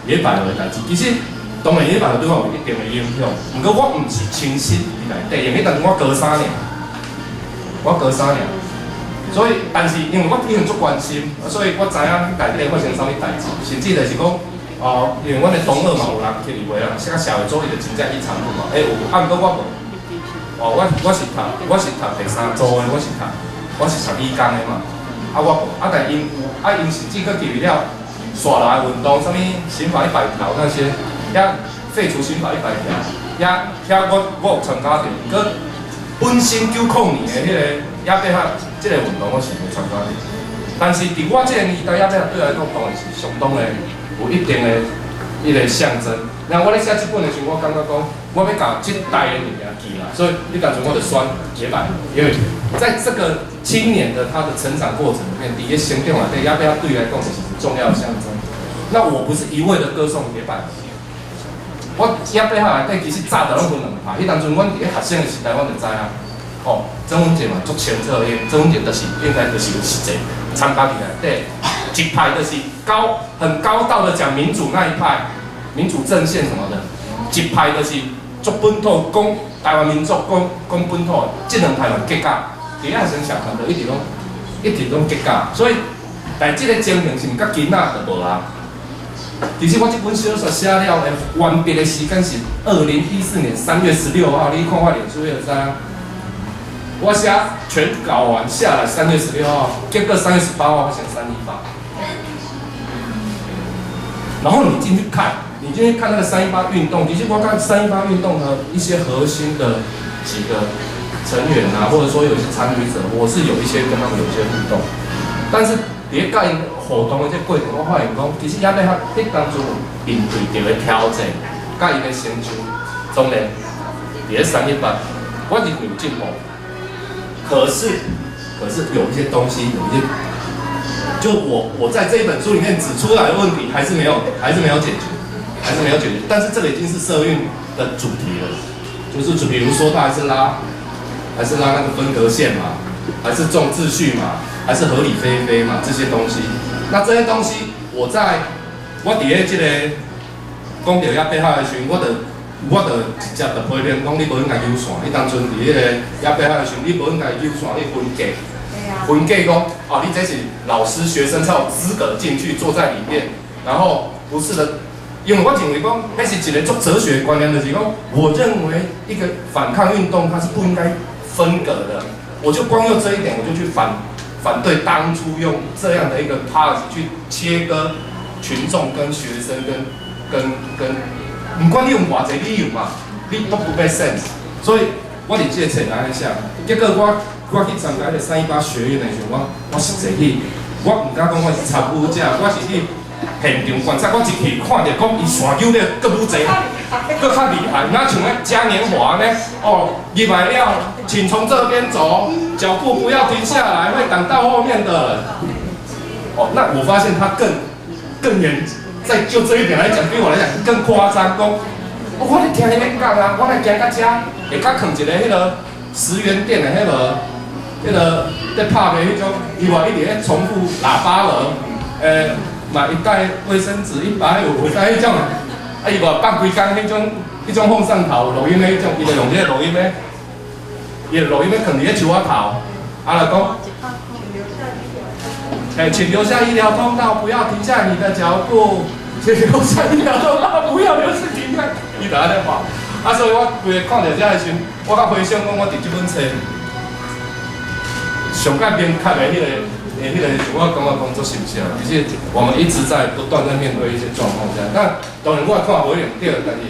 野百合的代志，其实。当然，迄摆对我有一定的影响。不过我唔是亲身伫内底，因为迄阵我高3年，所以但是因为我以前足关心，所以我知影内底发生啥物代志，甚至就是讲，因为阮的同学嘛有人摕入话啦，写社会主义就真正一场不嘛，有，啊，不过我无，我是读第三组的，我是读理工的嘛，我无，但因甚至佫记了刷来运动，啥物刑法100条那些。也废除刑法100条，也我有参加着，佮本身90年的迄个亚伯克这个运动我是无参加着，但是伫我这个年代亚伯克对来讲当然是相当的有一定的一个象征。然后我咧写这本的时候，我感觉讲我要把这代的物件记啦，所以你感觉我就选野百合，因为在这个青年的他的成长过程里面，伫个成长内底亚伯克对来讲就是重要的象征。那我不是一味的歌颂野百合。我亚伯克内底其实早就拢分两派，迄当阵阮伫咧学生的时代，阮就知影，曾文杰嘛足清楚的，曾文杰就是应该就是有实际参加伫内底，一派就是很高道的讲民主那一派，民主阵线什么的，一派就是足本土，讲台湾民族，讲本土，即两台湾结架，伫遐生社团就一直拢结架，所以但即个情形是毋甲囡仔就无啊。其实我这本小说写了的完毕的时间是2014年3月16号，你看我脸书就知影。我写全稿完下来3月16号，结果3月18号我先318。然后你进去看那个318运动，其实我看318运动的一些核心的几个成员啊，或者说有一些参与者，我是有一些跟他们有一些互动，但是伫甲因互动的这过程，我发现讲，其实也要迄当中面对着的挑战，甲伊的成就，总然伫咧318，我认为有进步。可是有一些东西，就我在这一本书里面指出来的问题，还是没有解决，但是这个已经是社运的主题了，就是比如说他还是拉那个分隔线嘛，还是重秩序嘛，还是合理非非嘛，这些东西，那这些东西我伫咧这个讲到遐背后的时候，我就直接就批评讲，你无应该优线。你当初伫迄个遐背后的时候，你无应该优线，你分隔。分隔讲，哦，你这是老师、学生才有资格进去坐在里面，然后不是的，因为我认为讲，那是一个做哲学观念，就是讲，我认为一个反抗运动它是不应该分隔的。我就光用这一点，我就去反对当初用这样的一个 policy 去切割群众跟学生跟。不管你用偌济理由嘛，你都不 make sense。所以我伫这个册内写，结果我去参加迄个318学院的时候，我实际去，我唔敢讲我是参与者，我是去现场观察，我一去看着讲伊线球咧更愈济，更较厉害，哪像咧嘉年华呢？哦，入来了，请从这边走，脚步不要停下来，会挡到后面的人。哦，那我发现他更严。在就这一点来讲，对我来讲更夸张。讲，我咧听伊咧讲啊，我来行到遮，会甲放一个迄个10元店的迄个在拍的迄种，伊话一直咧重复喇叭了，买一袋卫生纸150，迄种，伊话放规工迄种放上头录音的迄种，伊就用这个录音的，放伫咧树仔头，就讲。请留下医疗通道，不要停下你的脚步。请留下医疗通道，不要留是停下。伊就安尼话，所以我规个看到这的时候，我较回想讲，我伫这本册上较明确的迄个，我感觉工作是不是啊？其实我们一直在不断在面对一些状况下，但当然我也看无一定对，但是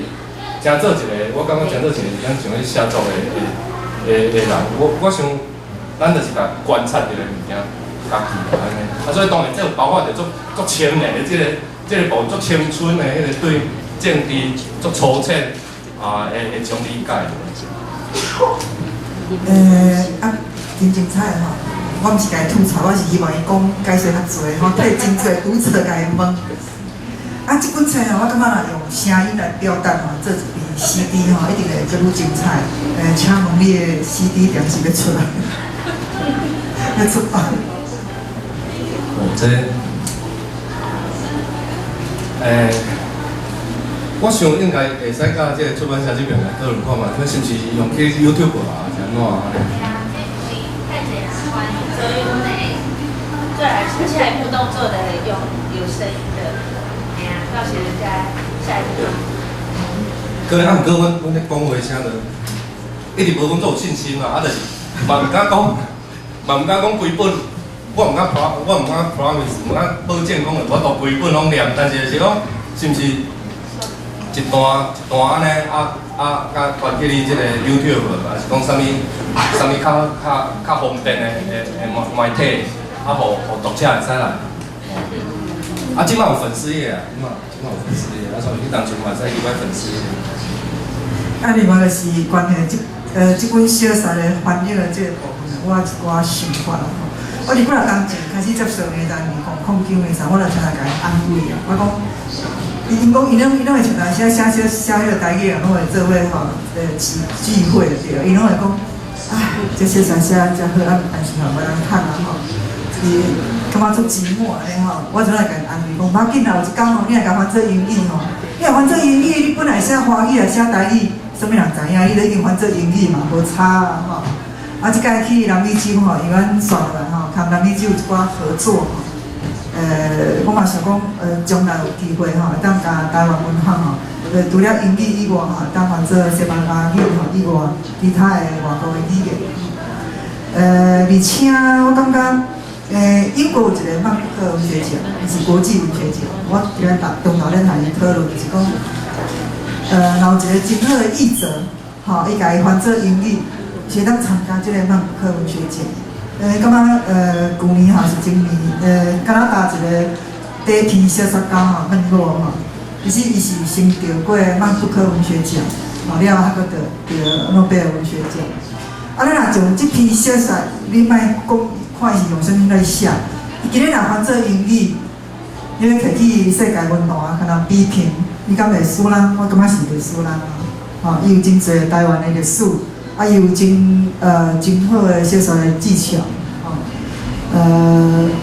真做一个，我感觉真做一个咱想去写作的人，我想咱就是甲观察一个物件。家己安尼，所以当然这有包括着足青年的这个部足青春的迄个对政治足粗浅的一种理解。真精彩吼！我毋是甲伊吐槽，我是希望伊讲解说较济吼，替真侪读者甲伊问。这本册吼，我感觉若用声音来表达吼，做一篇 CD 吼，一定会更愈精彩。请问你的 CD 点是要出来？要出版？我想应该会使甲这个出版社这边来讨论看嘛，看是不是用去 YouTube 啊，是安怎啊？对，而且互动做的有声音的，告诉人家下一步。可能毋过阮咧讲话啥的，一直无讲做有信心嘛，就是嘛毋敢讲规本。我唔敢 promise， 唔敢保证讲我读规本拢念，但是就是讲是毋是一段安尼甲传去你即个 YouTube， 还是讲啥物较方便的媒体，互读者会使来。即摆有粉丝页啊，即摆有粉丝页，所以你当初嘛使入来粉丝页。另外就是关于即本小说的翻译的这个部分，我有一寡想法啦吼。我伫几啊当前开始接受的单面控警的时候，我就常常甲伊安慰啊。我讲，因讲伊拢会像来写迄个台语，拢会做伙吼聚会对，伊拢会讲，这小说写遮好，但是吼无人看啊吼，伊感觉足寂寞安尼吼。我常常甲伊安慰讲，无要紧啦，有一天吼，你若甲翻做英语吼，你若翻做英语，你本来写华语来写台语，什么人知影？你都已经翻做英语嘛，无差啊吼。啊，即届去南美洲吼，因为阮选落来吼，甲南美洲有一寡合作吼。我嘛想讲，将来有机会吼，当甲台湾文化吼，除了英语以外吼，当翻做西班牙语吼以外，其他的外国的语言。而且我感觉。英国有一个曼布克文学奖，是国际文学奖。我今日中头咧同伊讨论，就是讲，有一个真好的译者，吼，伊家己翻做英语，是当参加即个曼布克文学奖。感觉旧年吼是今年，加拿大一个第一批小说家吼，曼罗吼，其实伊是先得过曼布克文学奖，了后还佫得诺贝尔文学奖。啊，你若从即批小说，你莫讲。看是用啥物来写，伊今日若翻做英语，你要摕去世界文坛甲人比拼，你敢袂输人？我感觉是袂输人啊！吼，伊有真侪台湾的历史，啊，伊有真好的小说的技巧，吼。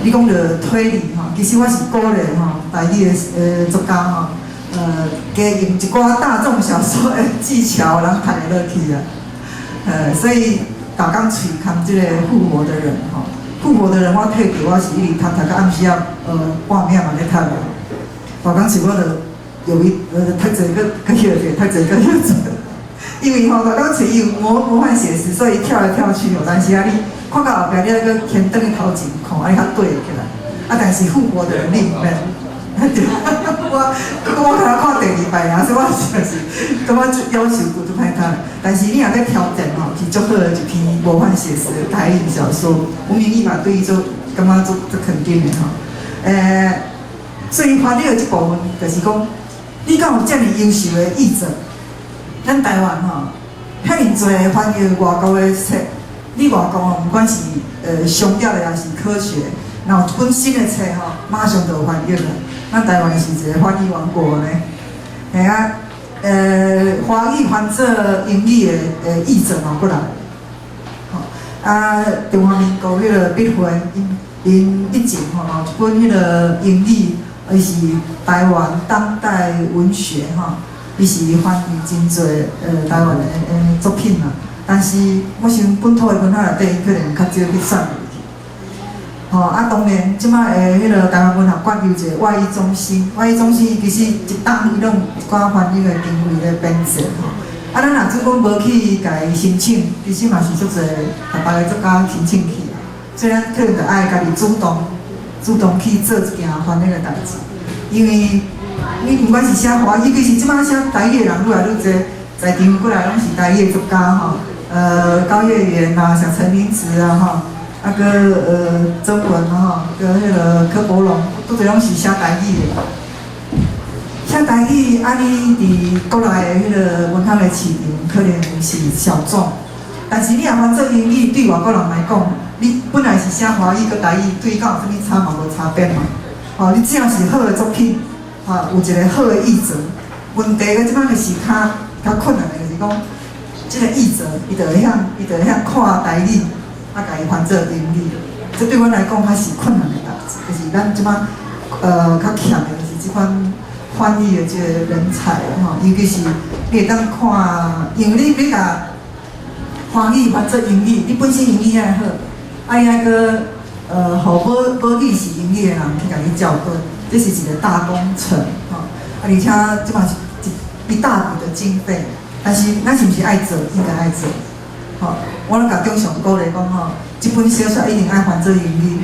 你讲着推理吼，其实我是鼓励吼，台语的作家吼，加用一寡大众小说的技巧，人看会落去啊。所以逐工喙空即个复活的人吼。复活的人，我退休，我是一直读到暗时啊，半暝嘛咧读啦。大工是我著有读者个休者，读者个休者。因为吼，大工是伊有魔幻写实，所以跳来跳去哦。但是啊，你看到后壁，你个偏转去头前看，啊，你较对起来。啊，但是复活的人你毋免。我看第二摆啊，所以我就是感觉要求过就歹读。但是你若要挑战吼，是足好的一篇魔幻写实的台语小说。吴明义嘛，对伊做感觉做肯定的吼。所以翻译的这部分，就是讲，你敢有遮尔优秀的译者？咱台湾吼，遐尼侪翻译外国的册，你外国吼，不管是商业的还是科学，若有一本新的册吼，马上就有翻译了。咱台湾是一个翻译王国呢，吓啊，华语翻做英语的译者嘛过来，吼啊，中华民国迄个笔会，因以前吼有一本迄个英语，伊是台湾当代文学吼，伊是翻译真侪台湾的作品啦，但是我想本土的文化内底，可能较少去选。吼啊，当然，即摆的迄个台湾文学馆有一个外译中心，外译中心其实一档伊拢一寡翻译的经费咧编制吼。啊，咱若即讲无去甲伊申请，其实嘛是足侪甲别个作家申请去啦。所以咱可能着爱家己主动去做一件翻译的代志，因为你不管是写华语，其实即摆写台语的人愈来愈侪，在场过来拢是台语的作家吼，高月圆啊，像陈明植啊吼。啊，个曾文吼，个迄个柯柏龙，拄侪拢是写台语的。写台语，啊，你伫国内的迄个文学的市场可能是小众，但是你若翻做英语，对外国人来讲，你本来是写华语个台语，对甲有啥物差嘛？无差别嘛。吼，你只要是好的作品，有一个好的译者，问题个即摆就是较困难的，就是讲，即个译者伊着会晓看台语。啊，家己翻做英语，这对阮来讲较是困难的代志，就是咱即摆较欠的就是即款翻译的这个人才吼，尤其是你会当看，因为你甲华语翻做英语，你本身英语爱好，啊伊爱个互无语是英语的人去甲你教导，这是一个大工程吼，啊而且即摆是一大笔的经费，但是咱是毋是爱做，应该爱做。吼，我咧甲中上鼓励讲吼，即本小说一定爱翻做英语，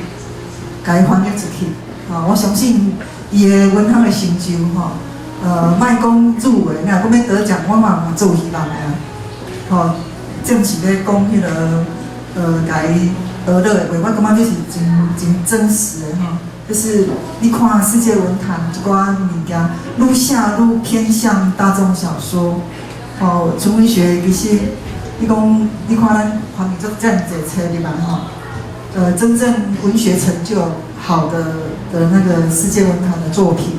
甲伊翻译出去。吼，我相信伊的文学的成就吼，莫讲入围，你若讲要得奖，我嘛有做希望的啊。吼，正是咧讲迄个甲伊学落的话，我感觉这是真真实的吼。就是你看世界文坛一寡物件，愈写愈偏向大众小说。吼，纯文学其实。你讲，你看咱翻译做这样子册入来吼，真正文学成就好的那个世界文坛的作品，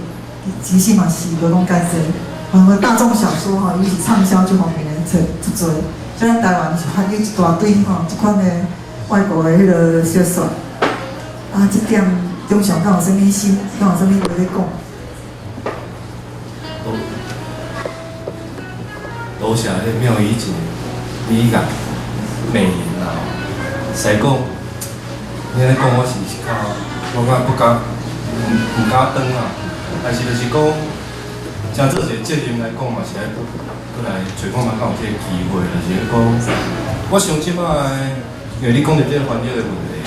其实嘛是无讲介济，大众小说吼，尤其畅销这方面的册足多，所以咱台湾是翻译一大堆吼，这款的外国的迄个小说，啊，这点中上敢有啥物心，敢有啥物话咧讲？都楼下迄庙宇一个美感美颜啦。实讲，你安尼讲我是较，我敢不敢，唔敢当啊。但是就是讲，像做一个责任来讲嘛，是爱过来找看嘛，敢有这个机会，就是讲，我想即摆，因为你讲到这个翻译的问题，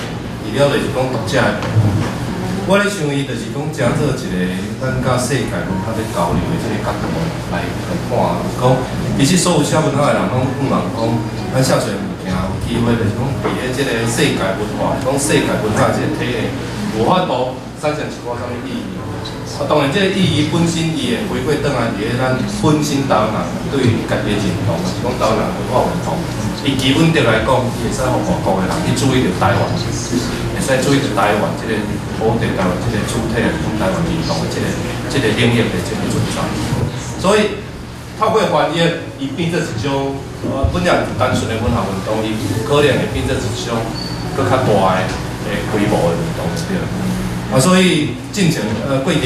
除了就是讲读者的部分，我咧想伊就是讲，真做一个咱甲世界文化咧交流的这个角度来看，就是讲，其实所有写文化的人拢不茫讲，咱写出来物件有机会就是讲，伫咧这个世界文化，讲世界文化这个体系，无法度产生一寡啥物意义。当然，这个意义本身伊会回归倒来伫咧咱本身台湾人对家己的认同，是讲台湾人文化认同。伊基本的来讲，伊会使互外国的人去注意到台湾，会使注意到台湾这个土地、台湾这个主体啊，是讲台湾认同的这个领域的这个存在。所以透过翻译，伊变做一种本来是单纯的文学运动，伊可能会变做一种更较大的规模的运动对。所以进前过程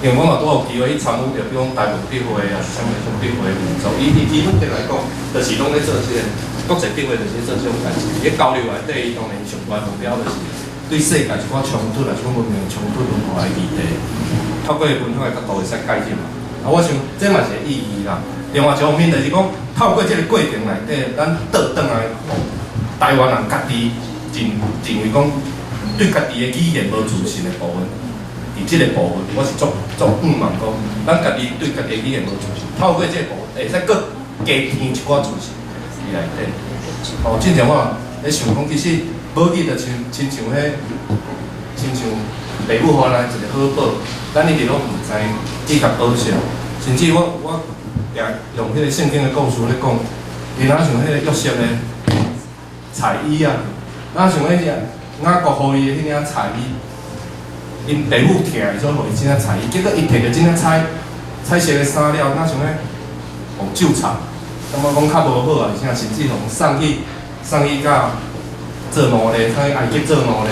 因为我嘛都有机会去参与着，比如讲台湾笔会啊，什么什么笔会的运作，伊基本上来讲，就是拢咧做这个国际笔会，就是做这种代志。伊交流内底，伊当然上大目标就是对世界一寡冲突啊，一种文明冲突文化的议题，透过文化的角度会使改进嘛。我想这嘛是个意义啦。另外一方面就是讲，透过这个过程内底，咱倒转来，台湾人家己认为讲。对家己的语言无自信的部分，伫即个部分，我是足毋茫讲，咱家己对家己的语言无自信，透过即个部分，会使搁加添一寡自信伫内底。之前我咧想讲，其实母语就亲像爸母发来一个好宝，咱一直拢毋知去甲保守，甚至我也用迄个圣经的故事咧讲，伊若像迄个约瑟的彩衣啊，若像迄个。雅各互伊的迄领彩衣，因爸母疼伊，所以互伊即领彩衣。结果伊摕着即领彩色的衫了，哪想咧，互纠缠，感觉讲较无好啊，而且甚至互送去甲做奴隶，送去埃及做奴隶。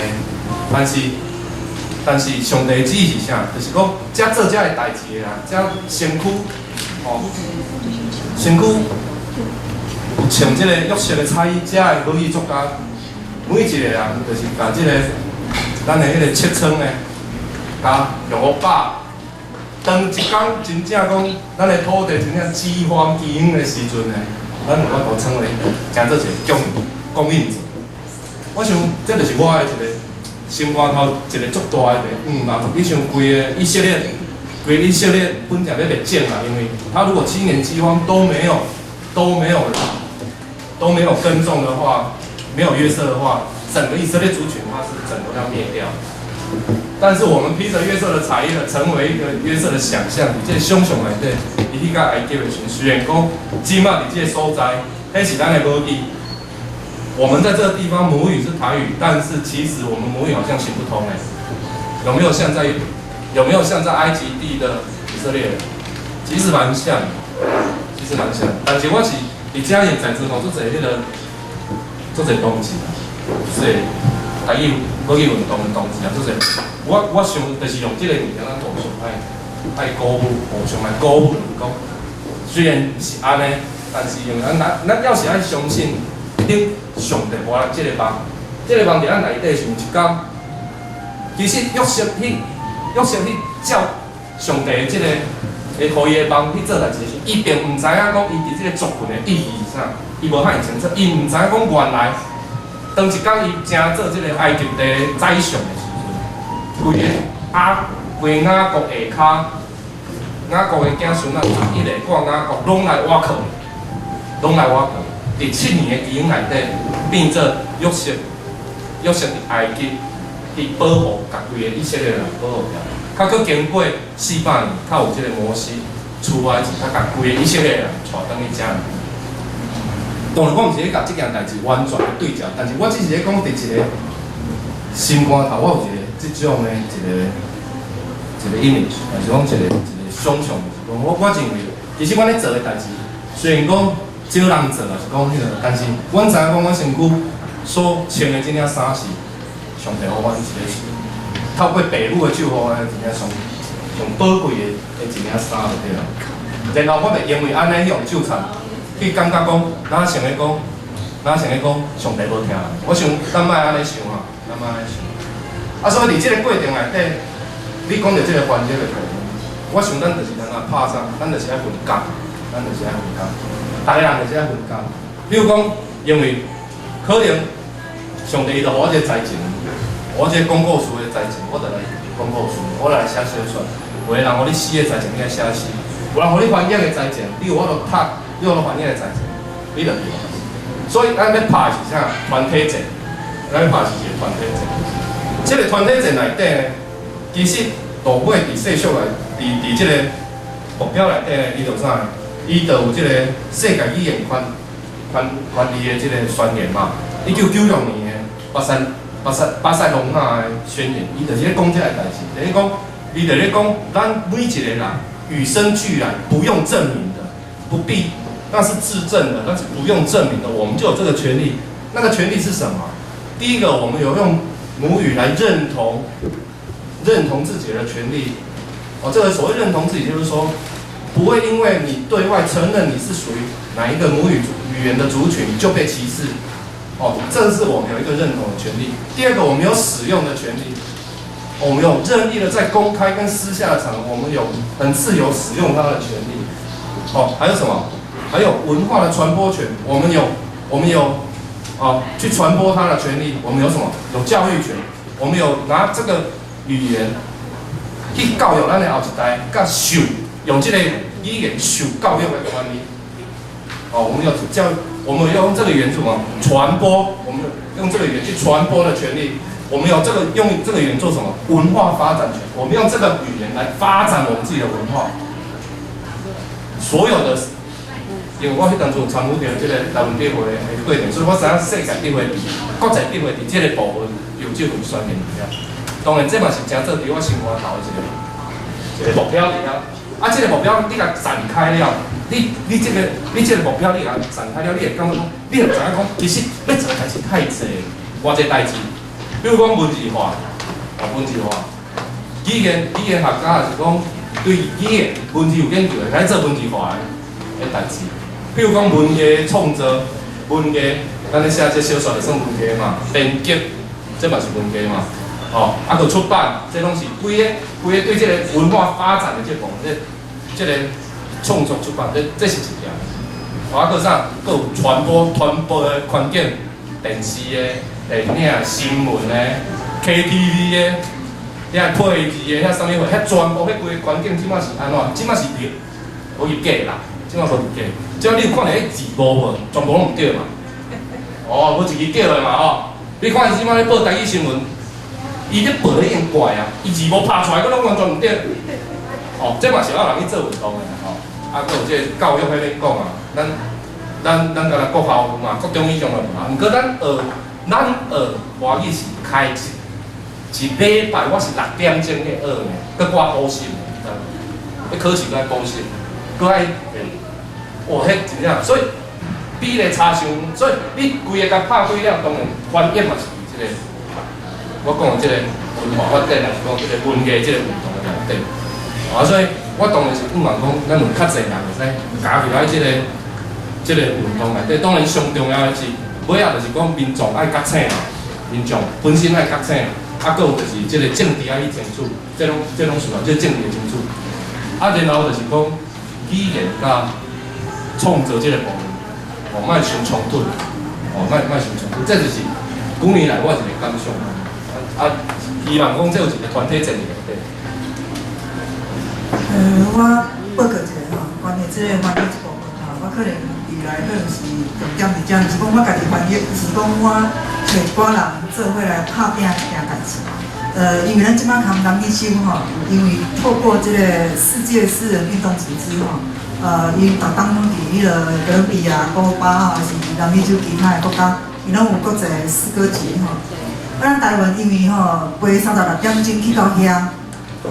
但是上帝旨意是啥？就是讲，遮做遮个代志的人，遮身躯有穿即个约瑟的彩衣，遮个母语作家。每一个人就是甲即个咱的迄个切磋的，甲用互饱。当一天真正讲，咱的土地真正饥荒饥荒的时阵呢，咱有法度称为成做一个供应者。我想这就是我的一个心肝头一个足大的嘛，你像规个以色列本来咧灭境啊，因为他如果7年饥荒都没有耕种的话。没有约瑟的话，整个以色列族群它是整个要灭掉。但是我们披着约瑟的彩衣了，成为一个约瑟的想象，你这想象内底，你去甲埃及的时，虽然讲即马你这所在，迄是咱的母语。我们在这个地方母语是台语，但是其实我们母语好像行不通哎。有没有像在埃及地的以色列人？其实蛮像，但是我是伫遮也在之后做一个。做者动机啊，就是台语母语运动的动机啊，做者我想就是用这个物件咱互相爱鼓舞，互相来鼓舞讲，虽然是安尼，但是因为咱要是爱相信，顶上帝活咱这个梦，伫咱内底是有一天，其实约瑟去照上帝的这个会互伊的梦去做代志时，伊并毋知影讲伊伫这个族群的意义是啥。伊无遐清楚，伊毋知影讲原来，当一天伊正做即个埃及地宰相的时阵，规雅各下骹，雅各的子孙仔11个挂雅各拢来挖靠，伫7年的期间内底，变做约瑟伫埃及去保护甲规个以色列人保护掉，较佫经过400年，较有即个摩西出来时，较甲规个以色列人带倒去遮。当然，我毋是咧甲即件代志完全对照，但是我只是咧讲伫一个心肝头，我有一个即种的一个 image， 还是讲一个想象，就是讲我认为，其实阮咧做的代志，虽然讲少人做，也是讲迄个，但是阮知影讲阮身躯所穿的即领衫是上帝互阮一个透过爸母的手互咱一领上宝贵的一领衫就对啦。然后我就因为安尼用纠缠。去感觉讲，咱想咧讲，上帝无听。我想咱莫安尼想吼，咱莫安尼想。啊，所以伫即个过程内底，你讲到即个分裂的过程，我想咱就是安怎拍啥，咱就是爱分工，大家人就是爱分工。比如讲，因为可能上帝就互我一个才情，我一个广告词的才情，我就来广告词，我来写小说。有个人互你诗的才情，你来写诗；有人互你翻译的才情，你有法度读，你有法度翻译的才情，你就对。所以咱要拍是啥？团体战，咱要拍是一个团体战。这个团体战内底呢，其实大尾伫世俗来，伫这个目标内底呢，伊就啥？伊就有这个世界语言权利的这个宣言嘛。1996年的巴塞隆纳的宣言，伊就是咧讲这个代志，就是讲，伊就咧讲，咱每一个人与生俱来，不用证明的，不必，那是自证的，那是不用证明的，我们就有这个权利。那个权利是什么？第一个，我们有用母语来认同自己的权利。哦，这个所谓认同自己，就是说，不会因为你对外承认你是属于哪一个母语言的族群就被歧视。哦，这是我们有一个认同的权利。第二个，我们有使用的权利。我们有任意的在公开跟私下的场合，我们有很自由使用它的权利。哦，还有什么？还有文化的传播权。我们有去传播它的权利。我们有什么？有教育权。我们有拿这个语言去教育咱的后一代，甲受用这个语言受教育的权利。哦，我们有教育，我们用这个语言什么传播？我们用这个语言去传播的权利。我们有用这个语言做什么？文化发展权。我们用这个语言来发展我们自己的文化。所有的，因为我迄当初参与着这个台湾笔会的过程，所以我知影世界笔会、国际笔会伫这个部分有这份宣言了。当然，这嘛是真做伫我生活头的一个目标了。啊，这个目标你甲展开了，你这个目标你甲展开了，你会感觉讲，你会知影讲，其实要做代志太济，偌济代志。比如讲文字化，语言学家是讲对语言文字有研究的，开始做文字化的代志。比如讲文艺创作，咱咧写这小说就算文艺嘛，编辑这嘛是文艺嘛，哦，啊，佮出版，这拢是规个对这个文化发展的这部分，这个创作出版，这是一件。啊，佮啥？佮有传播的环境，电视的。电影、新闻的、KTV 的、遐配置的、遐啥物货，遐全部迄规个环境，即马是安怎？即马是无入假啦，即马无入假。即马你有看到迄字幕无？全部拢毋对嘛。哦，无一字假的嘛吼。你看即马咧报台语新闻，伊咧报咧已经怪啊，伊字幕拍出来，佮拢完全毋对。哦，这嘛是有人去做运动的吼。啊，佮有即个教育迄咧讲啊，咱甲咱国校嘛，国中以上的嘛，毋过咱学华语是开始，一礼拜我是6点钟去学呢，佮挂补习的，你考试佮补习，佮爱哇，迄真正，所以比例差伤，所以你规个甲拍开了，当然翻译嘛是即个，我讲的即个文化发展来是讲即个文艺即个运动的内底，啊，所以我当然是希望讲，咱有较侪人会使加入来即个运动内底，当然上重要的是。尾仔就是讲民众爱觉醒嘛，民众本身爱觉醒，啊，搁有就是即个政治爱去争取，这拢需要，即个政治的争取。啊，然后就是讲语言甲创作即个部分，哦，莫伤冲突，哦，莫伤冲突，这就是几年来我一个感想。啊，希望讲这有一个团体战力内底。我报告一下吼，关于即个翻译部分吼，我可能。未来可能是重点是这样，是讲我家己翻译，是讲我找一寡人做伙来拍拼一件代志。因为咱即摆谈人力修吼，因为透过这个世界诗人运动组织吼，因逐当拢伫迄个哥伦比亚、古巴还是南美洲其他的国家，伊拢有国际诗歌节吼。咱台湾因为吼飞36点钟去到遐，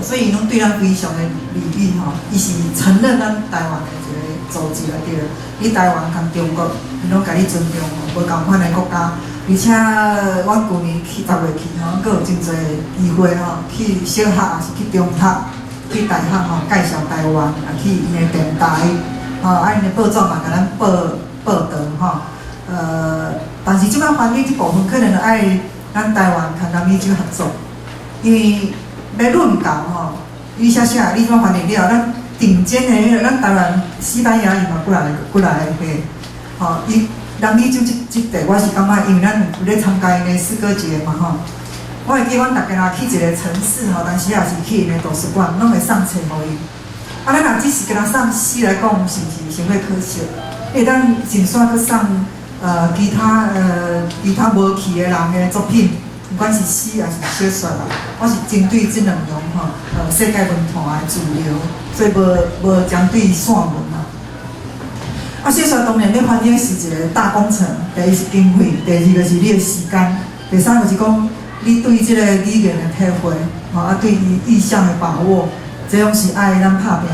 所以伊拢对咱非常的礼遇吼，伊是承认咱台湾的一个组织来对。你台湾同中国，伊拢甲你尊重吼，无共款的国家。而且我去年去10月去吼，阁有真侪机会吼，去小学也是去中学、去大学吼，介绍台湾，也去因的电台，因的报纸嘛，甲咱报道吼。但是即摆翻译即部分可能就爱咱台湾甲南美洲合作，因为要论教吼，你写，你怎翻译了，咱顶尖的迄个咱台湾西班牙语嘛过来迄，吼，伊南美洲即块我是感觉，因为咱有咧参加因的诗歌节嘛吼。我会记，阮逐家去一个城市吼，但是也是去因的图书馆，拢会送册互伊。咱若只是给他送诗来讲，是毋是伤过可惜？会当尽算去送其他无去的人的作品，不管是诗还是小说啦，我是针对即两样吼，世界文坛的主流，所以无针对散文啦。小说当然要翻译是一个大工程，第一是经费，第二就是你的时间，第三就是讲。你对即个语言的体会，对伊意象的把握，这种是爱咱拍拼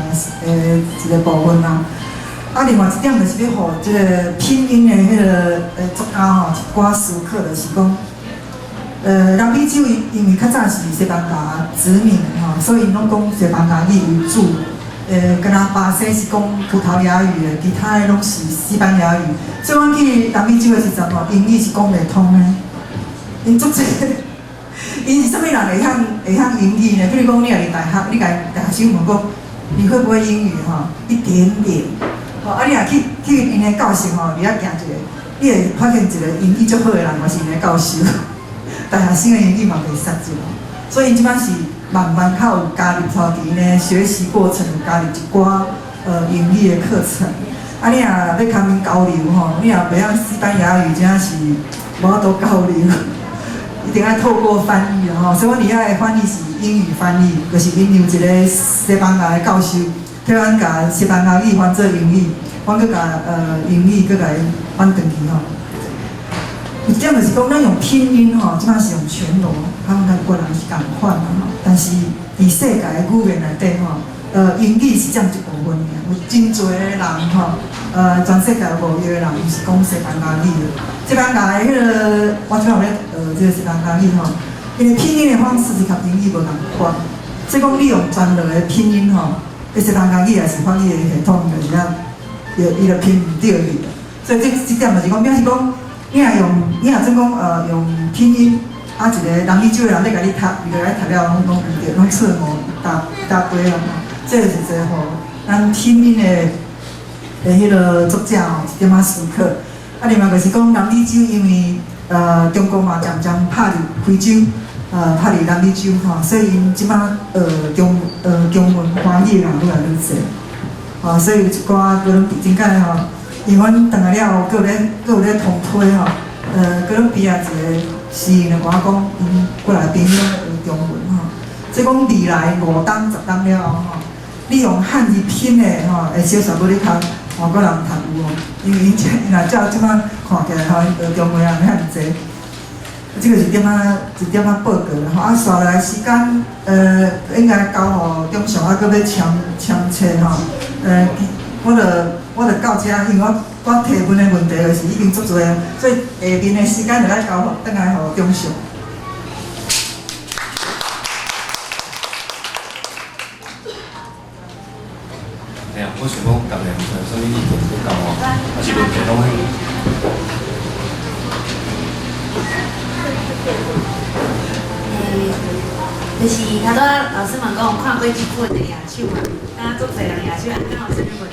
的一个部分啦。另外一点就是要互即个拼音的迄个作家吼一寡思考，就是讲，南美洲因为较早是西班牙殖民吼，所以因拢讲西班牙语为主。敢若巴西是讲葡萄牙语的，其他的拢是西班牙语。所以阮去南美洲的时阵吼，英语是讲袂通的，因足济。因是啥物人会晓英语呢？比如讲，你来大学，你甲大学生问讲，你会不会英语吼？一点点。你若去因的教室吼，你遐行一个，你会发现一个英语足好的人，嘛是因的教授。大学生的英语嘛袂识字，所以因即摆是慢慢较有加入吼伫因的学习过程，有加入一寡英语的课程。你若要甲因交流吼，你若袂晓西班牙语，真是无法度交流。一定要透过翻译吼，所以我伫遐的翻译是英语翻译，就是因有一个西班牙的教授，替阮甲西班牙语翻做英语，阮搁甲英语搁甲伊翻转去吼。有一点就是讲，咱用拼音吼，即摆是用全罗，他们甲国人是共款嘛吼。但是伫世界的语言内底吼，英语是占一部分尔，有真侪的人吼，全世界5亿的人是讲西班牙语的。西班牙的迄个，我即摆有咧即个西班牙语吼，因为拼音的方式是甲英语无共款。所以讲你用专业的拼音吼，西班牙语也是翻译的系统就是啊，伊就拼唔对去。所以这点就是讲，表示讲，你若总讲用拼音，一个南美洲的人咧甲你读，伊就来读了拢唔对，拢错误一大堆啊。这就是一个吼，咱拼音的迄个作者吼一点仔思考。另外就是讲南美洲，因为中国嘛渐渐拍入非洲，拍入南美洲吼，所以因即摆中文翻译的人愈来愈侪，所以有一寡哥伦比真解吼，因为阮转来了后，佫有咧通推吼，哥伦比亚一个诗人就讲因过来边学中文吼，即讲未来5冬10冬了后吼，你用汉字拼的吼，会小说要你读。外国人读有哦，因为因若照即摆看起来吼，中国人遐尔济，即个是一点仔报告啦吼。刷落来时间，应该交互中上佫要签册吼。我著到遮，因为我提问的问题就是已经足侪，所以下面的时间就来交互转来互中上。我想讲，逐个有啥物意见要讲哦，还是问题拢喺？就是头拄老师问讲，有看过日本的野手嘛？敢足侪人野手，敢有啥物问题？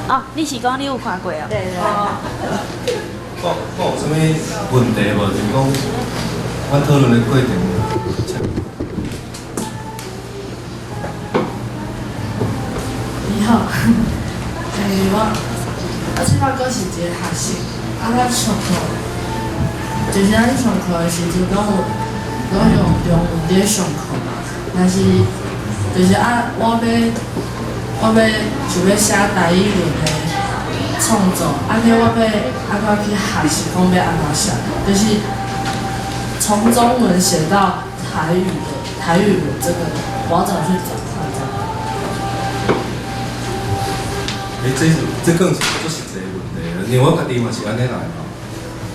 哦，你是讲你有看过哦？对对。我有啥物问题无？就是讲，阮讨论的过程。你好，我即摆阁是一个学生，咱上课，就是咱上课的时阵，拢用中文伫上课嘛。但是，就是我想要写台语文的创作，我要安怎去学习，讲要安怎写，就是从中文写到台语文这个，我要怎么去转换这样？这更是足实际的问题了，因为我家己嘛是安尼来吼。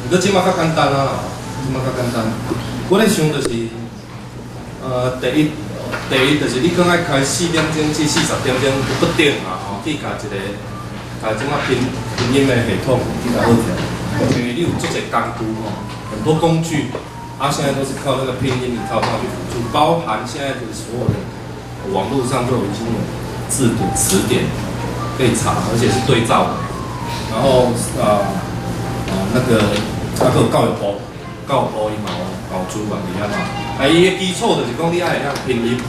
毋过即马较简单啊，即马较简单。我咧想就是，第一。第一就是你讲爱开4点钟至40点钟不定啊，吼，去甲即个即马拼音的系统去甲好起来，因为你有做侪工具吼，很多工具，现在都是靠那个拼音一套去辅助，包含现在就是所有的网络上都已经有字典、词典可以查，而且是对照的。然后那个还有教育部伊嘛有主管伫遐嘛，伊的基础就是讲你爱会晓拼音，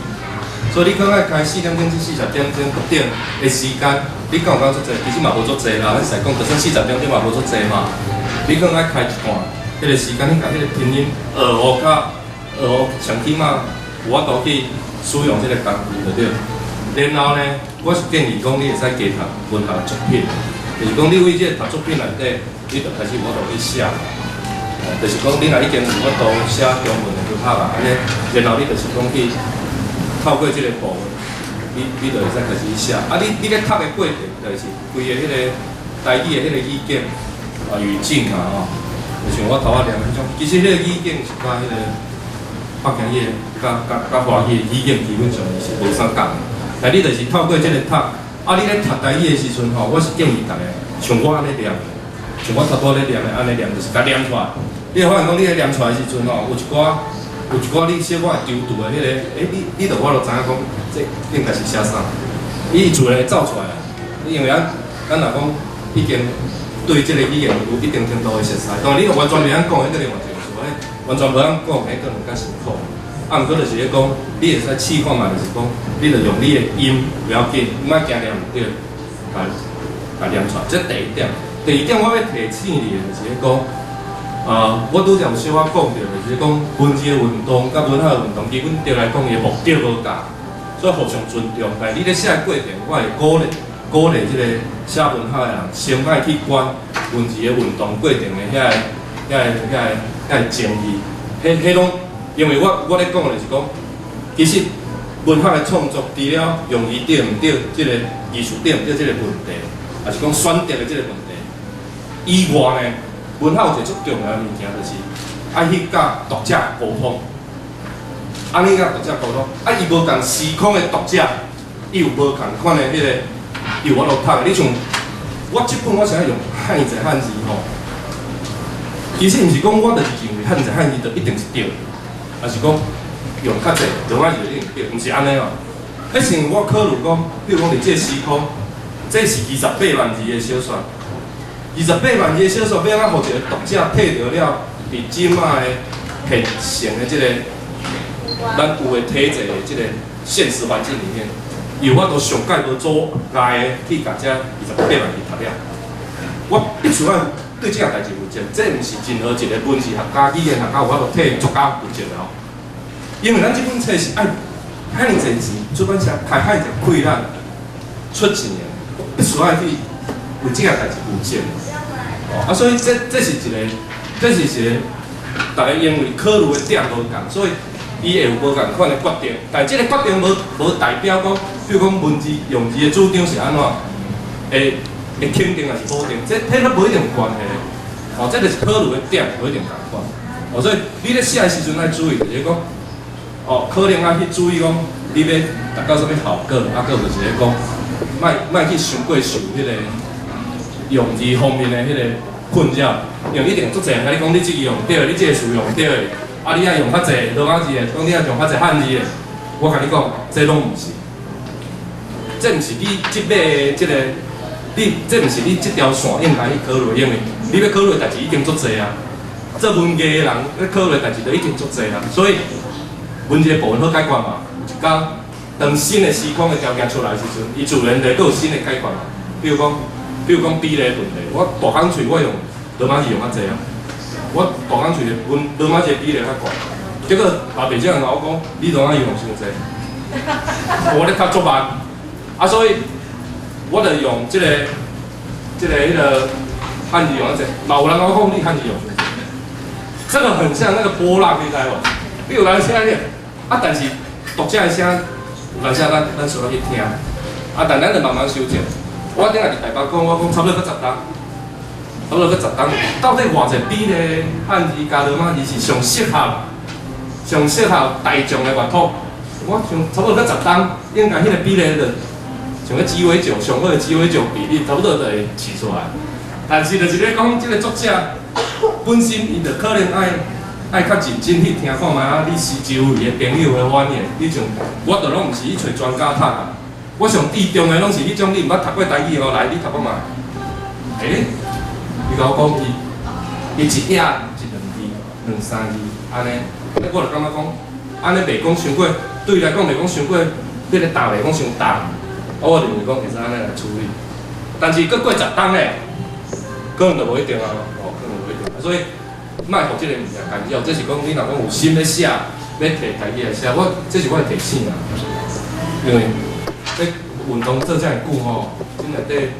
所以你讲爱开4点钟至40点钟不定的时间，你敢有讲足济？其实嘛无足济啦，咱实讲就算40点钟嘛无足济嘛，你讲爱开一段，迄个时间你甲迄个拼音学上起码有法度去使用这个工具就对。然后呢，我是建议讲你会使加读文学作品。就是讲，你为这读作品内底，你就开始有法度去写，就是讲，你若已经有法度写中文的就好啦，安尼，然后你就是讲去透过这个部分，你就会使开始去写。你咧读的过程，就是规个迄个台语的迄个语境语境啊，就像我头仔念迄种，其实迄个语境是甲迄个北京语甲华语的语境基本上是无啥共的，但你就是透过这个读。你咧读台语的时阵吼，我是建议大家像我安尼念，像我头拄咧念的安尼念，就是甲念出来。你会发现讲，你咧念出来的时阵吼，有一寡你小可会丢度的迄个，你就我就知影讲，这应该是写啥，伊自然会走出来。因为咱若讲已经对这个语言有一定程度的熟悉，当然你完全袂晓讲，迄个另外一回事，完全袂晓讲，迄个更加辛苦。毋过就是咧讲，你会使试看嘛，就是讲，你着用你的音不要紧，莫惊念唔对，甲念出来。这第一点。第二点，我要提醒你的就是咧讲，我拄则有小可讲到，就是讲文字的运动甲文学的运动，基本对来讲，伊的目的无共，所以互相尊重。但你咧写的过程，我会鼓励即个写文学的人，先爱去管文字的运动过程的遐个争议，迄拢。因为我咧讲的就是讲，其实文学的创作，除了用语对毋对，即个艺术对毋对即个问题，也是讲选择的即个问题以外呢，文学有一个足重要的物件，就是爱去甲读者沟通。安尼甲读者沟通，伊无共时空的读者，伊有无共款的迄个，伊有法度读的。你像我即本我是爱用汉字吼，其实毋是讲我就是认为汉字就一定是对。也是讲用较济，用啊就一定对，毋是安尼哦。迄是我考虑讲，比如讲，伫这时空，这是28万字的小说，28万字的小说，要安怎互一个读者摕到了伫即卖的现成的即个咱有的体制的即个现实环境里面，有法度上界无阻碍的去甲这28万字读了。我必须要对这件代志负责，这毋是任何一个文字学家、语言学家有法度替作家负责的哦。因为咱这本册是爱遐尼侪钱，出版社开遐尼侪亏咱出钱的，必须要去为这件代志负责。所以这是一个大家因为考虑的点无共，所以伊会有无共款的决定。但这个决定无代表讲，比如讲文字用字的主张是安怎，会肯定还是否定，这迄个无一定有关系的。这就是考虑的点无一定共款。所以你咧写的时阵爱注意，就是讲，可能爱去注意讲，你要达到什么效果，搁有就是咧讲，莫去伤过受迄个用字方面的迄个困扰，因为一定足侪人甲你讲，你这个用对，你这个词用对，你爱用较侪罗马字的，讲你爱用较侪汉字的，我甲你讲，这拢毋是，这毋是你即马的即个。这毋是你这条线应该去考虑，因为你要考虑的代志已经足侪啊。做文艺的人要考虑的代志就已经足侪啊，所以文字的部分好解决嘛。有一天，当新的时空的条件出来的时阵，伊自然就会有新的解决嘛。比如讲比例的问题，我大港嘴我用罗马字用较侪啊，我大港嘴的罗马字比例较悬，结果老爸这样甲我讲，你罗马字用伤侪，我咧读足慢，所以。我就用迄个汉字用啊，嘛有人跟我讲你汉字用，这个很像那个波浪，你知无？比如人写咧，但是读者的声，有人写咱需要去听，但咱就慢慢修正。我顶下伫台北讲，我讲差不多搁10档，到底偌济比例汉字加罗马字是上适合大众的阅读？我想差不多到10档，应该迄个比例就像个鸡尾酒上好的鸡尾酒比例，差不多就会试出来。但是就是咧讲，即个作者本身伊就可能爱较认真去听看卖啊，你是周围的朋友的反应。你像我就拢毋是去找专家读啊，我上注重的拢是迄种你毋捌读过台语哦，来你读看卖。伊甲我讲伊一页1、2字、2、3字安尼，我就感觉讲安尼袂讲伤过，对伊来讲袂讲伤过，迄个答袂讲伤重。我认为讲会使安尼来处理，但是过10档咧，可能就无一定啊，可能无一定。所以，莫互即个物件干扰，这是讲你若讲有心咧写，要摕台语来写，这是我的提醒啊。因为咧运动做遮尔久吼，即内底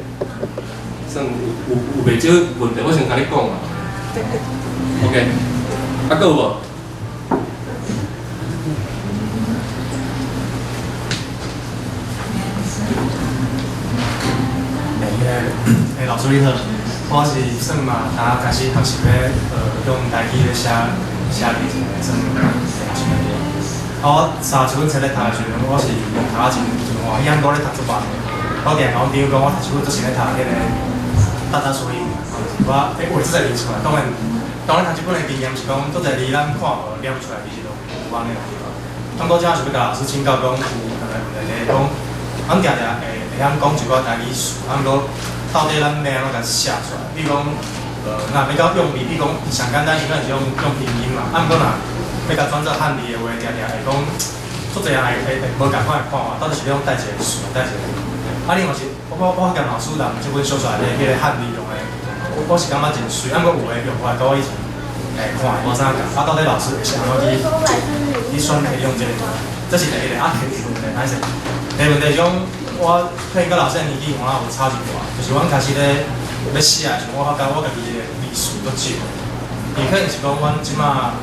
算有袂少问题，我先甲你讲啊。OK， 还佫有无？老师你好，我是算嘛，刚开始学习咧，用台语咧写字算我3手册咧读的时阵，我是读啊真欢喜，我咧读出版的。我定讲，比如讲我读书之前咧读迄个大所以，我画字会练出来。当然读这本的经验是讲，做侪字咱看无念出来，其实都有关的地方。当到这是要甲老师请教讲，有问题讲，俺常常会晓讲一寡台语词，过到底咱要安怎甲写出来？比如讲，若要到用字，比如讲上简单，应该是用拼音嘛。过若要甲转做汉字的话，常常会讲，做侪人会无共款的看法，到底是要带一个词，带一个。另外是，我甲老师人即本写出来的迄个汉字用的，我是感觉真水。过有的用法跟我以前看无啥共。到底老师是安怎去选题用这个？这是第一个。第二个问题，歹势。第二个问题是讲。我可能甲老师的年纪可能有差一寡，就是阮开始咧要写的时候，我发觉我家己的字数都少。而可能是讲阮即马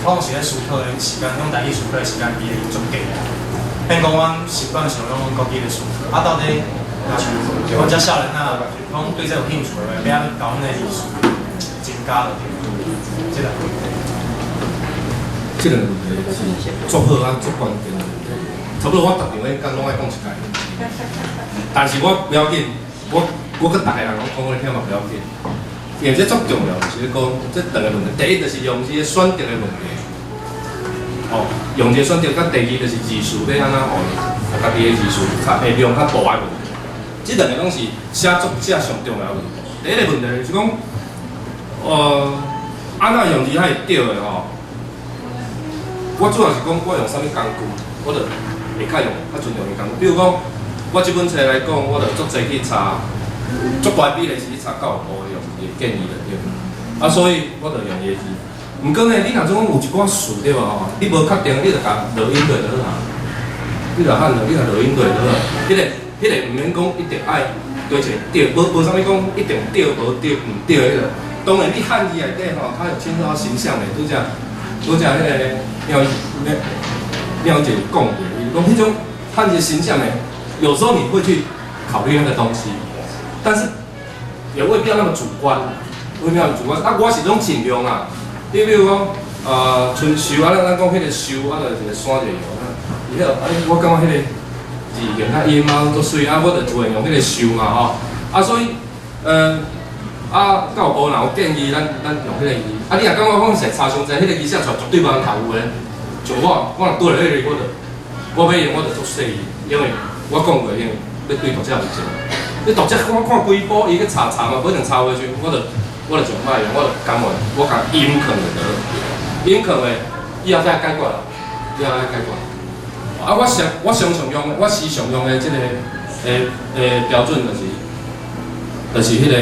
可能是咧思考的时间，用台语思考的时间比较足够啦。变讲阮习惯上用国语的思考，到底阮遮少年啊，讲对这有兴趣的话，要安甲阮的字数增加落去，即个。这个问题是足好啊，足关键的。差不多我逐场咧讲拢爱讲一解，但是我不要紧，我跟大家人讲我听嘛不要紧，因为这足重要，就是讲这两个问题，第一就是用字选择的问题，用字选择，甲第二就是字数要安怎互伊，家己的字数会量较大的问题，这两个拢是写作者上重要的问题。第一个问题就是讲，安怎用字较会对的吼，我主要是讲我用啥物工具，我就。会较用，较尊重伊工。比如讲，我这本册来讲，我就足侪去查，足大比例是去查教育部的用字建议的对。所以我就用伊个字。毋过呢，你若种有一寡词对吼，你无确定，你就甲录音对就好。你就喊落，你若录音对就好。迄个毋免讲一定爱对一个对，无啥物讲一定对无对毋对迄个。当然，你汉字内底吼，较有牵涉到形象的，拄则迄个廖姐讲的。讲迄种汉字形象呢，有时候你会去考虑那个东西，但是也未必要那么主观，未必要主观。我是种尽量啊，比如讲，春秋咱讲迄个秋，就是一个山一个油，伊迄我感觉迄个字形较音啊，足水我就自然用迄个秋嘛吼。所以，教育部若有建议咱用迄个字，你若感觉讲是差伤济，迄个字写出来绝对无人读有诶。像我若对了迄个我要用我就做细意，因为我讲过，因为要对读者负责。你读者看几部，伊去查嘛，不一定查回去，我就就莫用，我就感觉我甲音课就得，音课的以后再解决啦，以后再解决。我常用的，我时常用的即个标准就是迄个，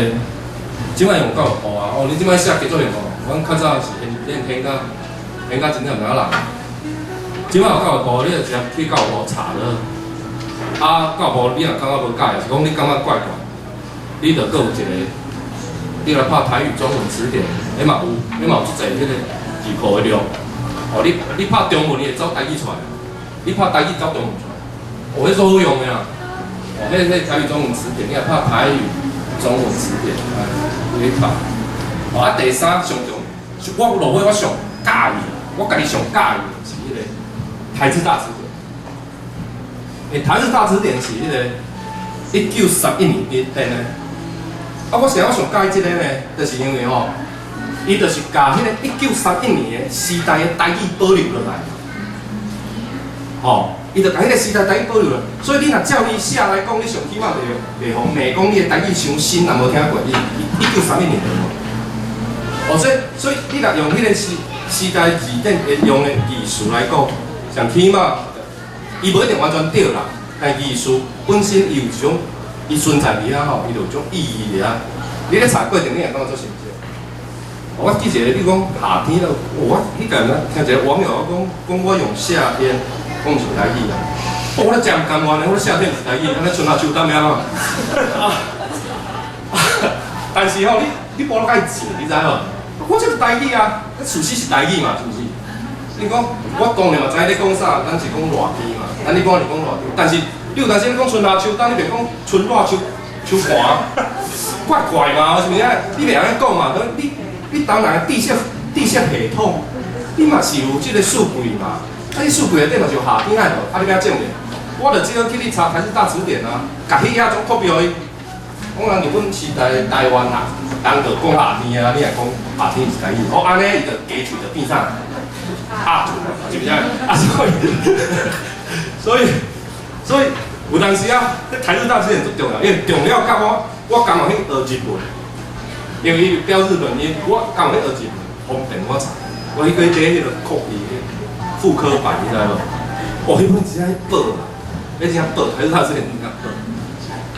即摆用教育部啊，你即摆写技术员阮较早是练到真正有影人。即摆有教育部，你就直接去教育部查了。教育部你若感觉无解，是讲你感觉怪怪，你就搁有一个，你来拍台语中文词典，嘛有足侪迄个字库的量。你拍中文，你会走台语出来；你拍台语走中文出来。迄所好用的啦。迄台语中文词典，你若拍台语中文词典，你拍。第三上重，我落尾我上介意，我家己上介意是迄个。台字大词典，台式大词典是迄个1931年编的。啊，我想介意即个呢，就是因为吼，伊就是甲迄个1931年的时代的台语保留落来。吼，伊就甲迄个时代台语保留落，所以你若照伊写来讲，你上起码袂互骂讲你的台语伤新，也无听过伊1931年的。哦，所以你若用迄个时代字典用的字词来讲，上起码伊无一定完全对啦，但字词本身伊有一种。伊存在伫遐吼，伊就有种意义伫遐。你咧查过程，你会感觉做成少？我记一个，你讲夏天了，我迄个呢，听一个网友讲我用夏天讲是台语啦。我咧真唔甘愿咧，我咧夏天是台语，安尼春夏秋冬咩啊？但是吼，你无了解字，你知无？我这是台语啊，事实是台语嘛，是毋是？你讲我当然嘛知你讲啥，咱是讲热天嘛，咱你讲是讲热天，但是。你有当时你讲春夏秋冬，你别讲春热秋寒，怪嘛，是毋是啊？你袂安尼讲嘛？你当然地设系统，你嘛是有即个数据嘛？啊，你数据内底嘛就夏天爱无，啊你要证明，我就只好去你查台式大词典啊，甲迄遐种 copy 互伊。讲人日本时代台湾啊，人就讲夏天啊，你也讲夏天是台语，哦安尼伊就加喙就变啥？啊，是毋是啊？啊所以有当时啊，这台式大词典足重要，因为重要甲我刚好去学日文，因为伊标日本音，我刚好去学日文，方便我查。我去第迄个copy复刻版，你知无？哦，迄本真爱报啦，迄真报台式大词典真爱报。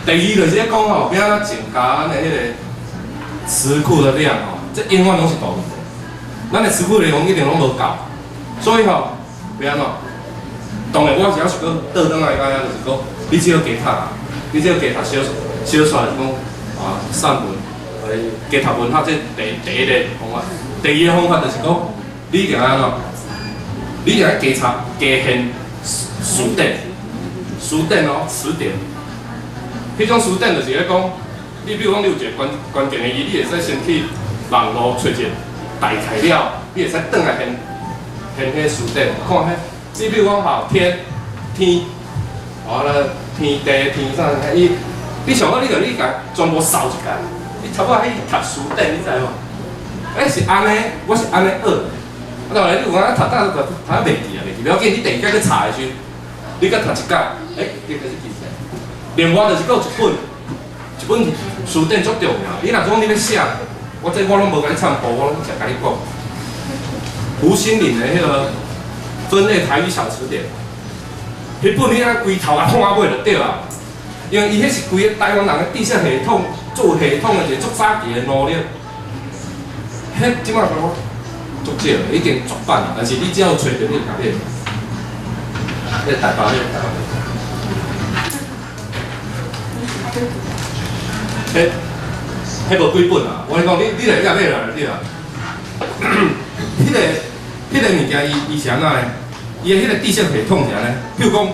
第二就是讲吼，要安怎增加咱的迄个词库的量吼，这永远拢是大问题。咱的词库内容一定拢无够，所以吼，要安怎？当然，我只要是讲倒转来讲，就是讲，你只要加读啊，你只要加读小说来讲啊，散文，加读文学，这第一个方法。第二个方法就是讲，你一定安怎？你一定要加现词典哦，词典。迄种词典就是咧讲，你比如讲你有一个关键的字，你会使先去网络找一个大材料，你会使转来现迄词典看迄。你比如讲吼天，哦了天地天啥，你上好你甲全部扫一间，你差不多去读词典，你知无？是安尼，我是安尼学。啊，当然你有讲读袂记啊，袂记，不要紧，你第二届去查的时候，你甲读一届，你开始记起来。另外就是有一本词典足重要。你若讲你要写，我拢无甲你参考，我拢直甲你讲。胡心岭的迄个。分类台语小词典，迄本你啊规头啊看尾就对啊，因为伊迄是规个台湾人的知识系统做系统的一个足早期的努力。迄即摆我足少，已经绝版了，但是你只要找着你就搞掂。迄台北迄无几本啊！我跟你讲，你来买来对啊。迄个物件伊是安怎呢？伊的迄个知识系统是安尼，譬如讲肉，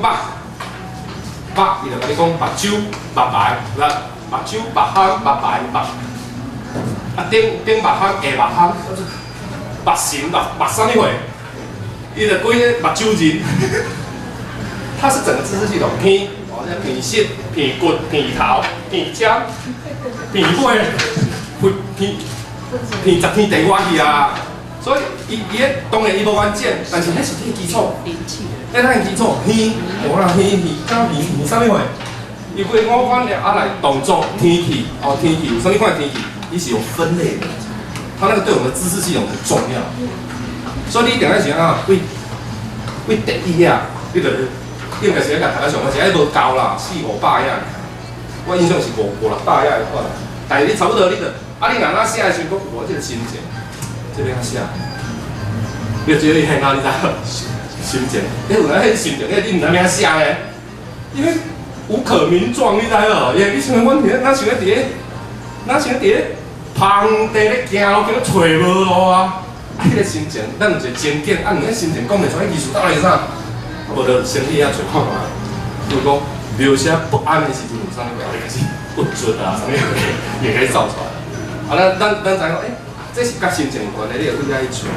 伊就甲你讲目睭、目白，目睭、目孔、目白、目，啊顶目孔、下目孔，目神、目啥物货？伊就规个目睭人，它是整个知识系统，鼻、鼻舌、鼻骨、鼻头、鼻尖、鼻尾、鼻十天地外去啊！所以伊当然伊无完整，但是迄是迄基础，迄咱基础耳，无啦耳甲耳啥物货？伊规五官啊来动作天气有啥物款天气，伊是有分类的，它那个对我们的知识系统很重要。所以你一定要是啊，为第一啊，你著应该是甲大家上课，是还无够啦，400-500页。我印象是500-600页的款，但是你差不多你著你若那写的时候，我这个心情。这边写，你觉得你很哪？你知道？心情，有人迄心情，你唔知咩写咧？因为无可名状，你知无？因为你像阮哪想伫咧旁地咧行路，叫找无路啊！迄个心情，咱有一个情景，你迄心情讲袂出来，艺术到底是啥？无就先去遐找看看。比如讲描写不安的时阵，有啥物表现？开始不准啊，啥物也可以造出来。啊，咱知影这是跟心情有关的，你也会在一起。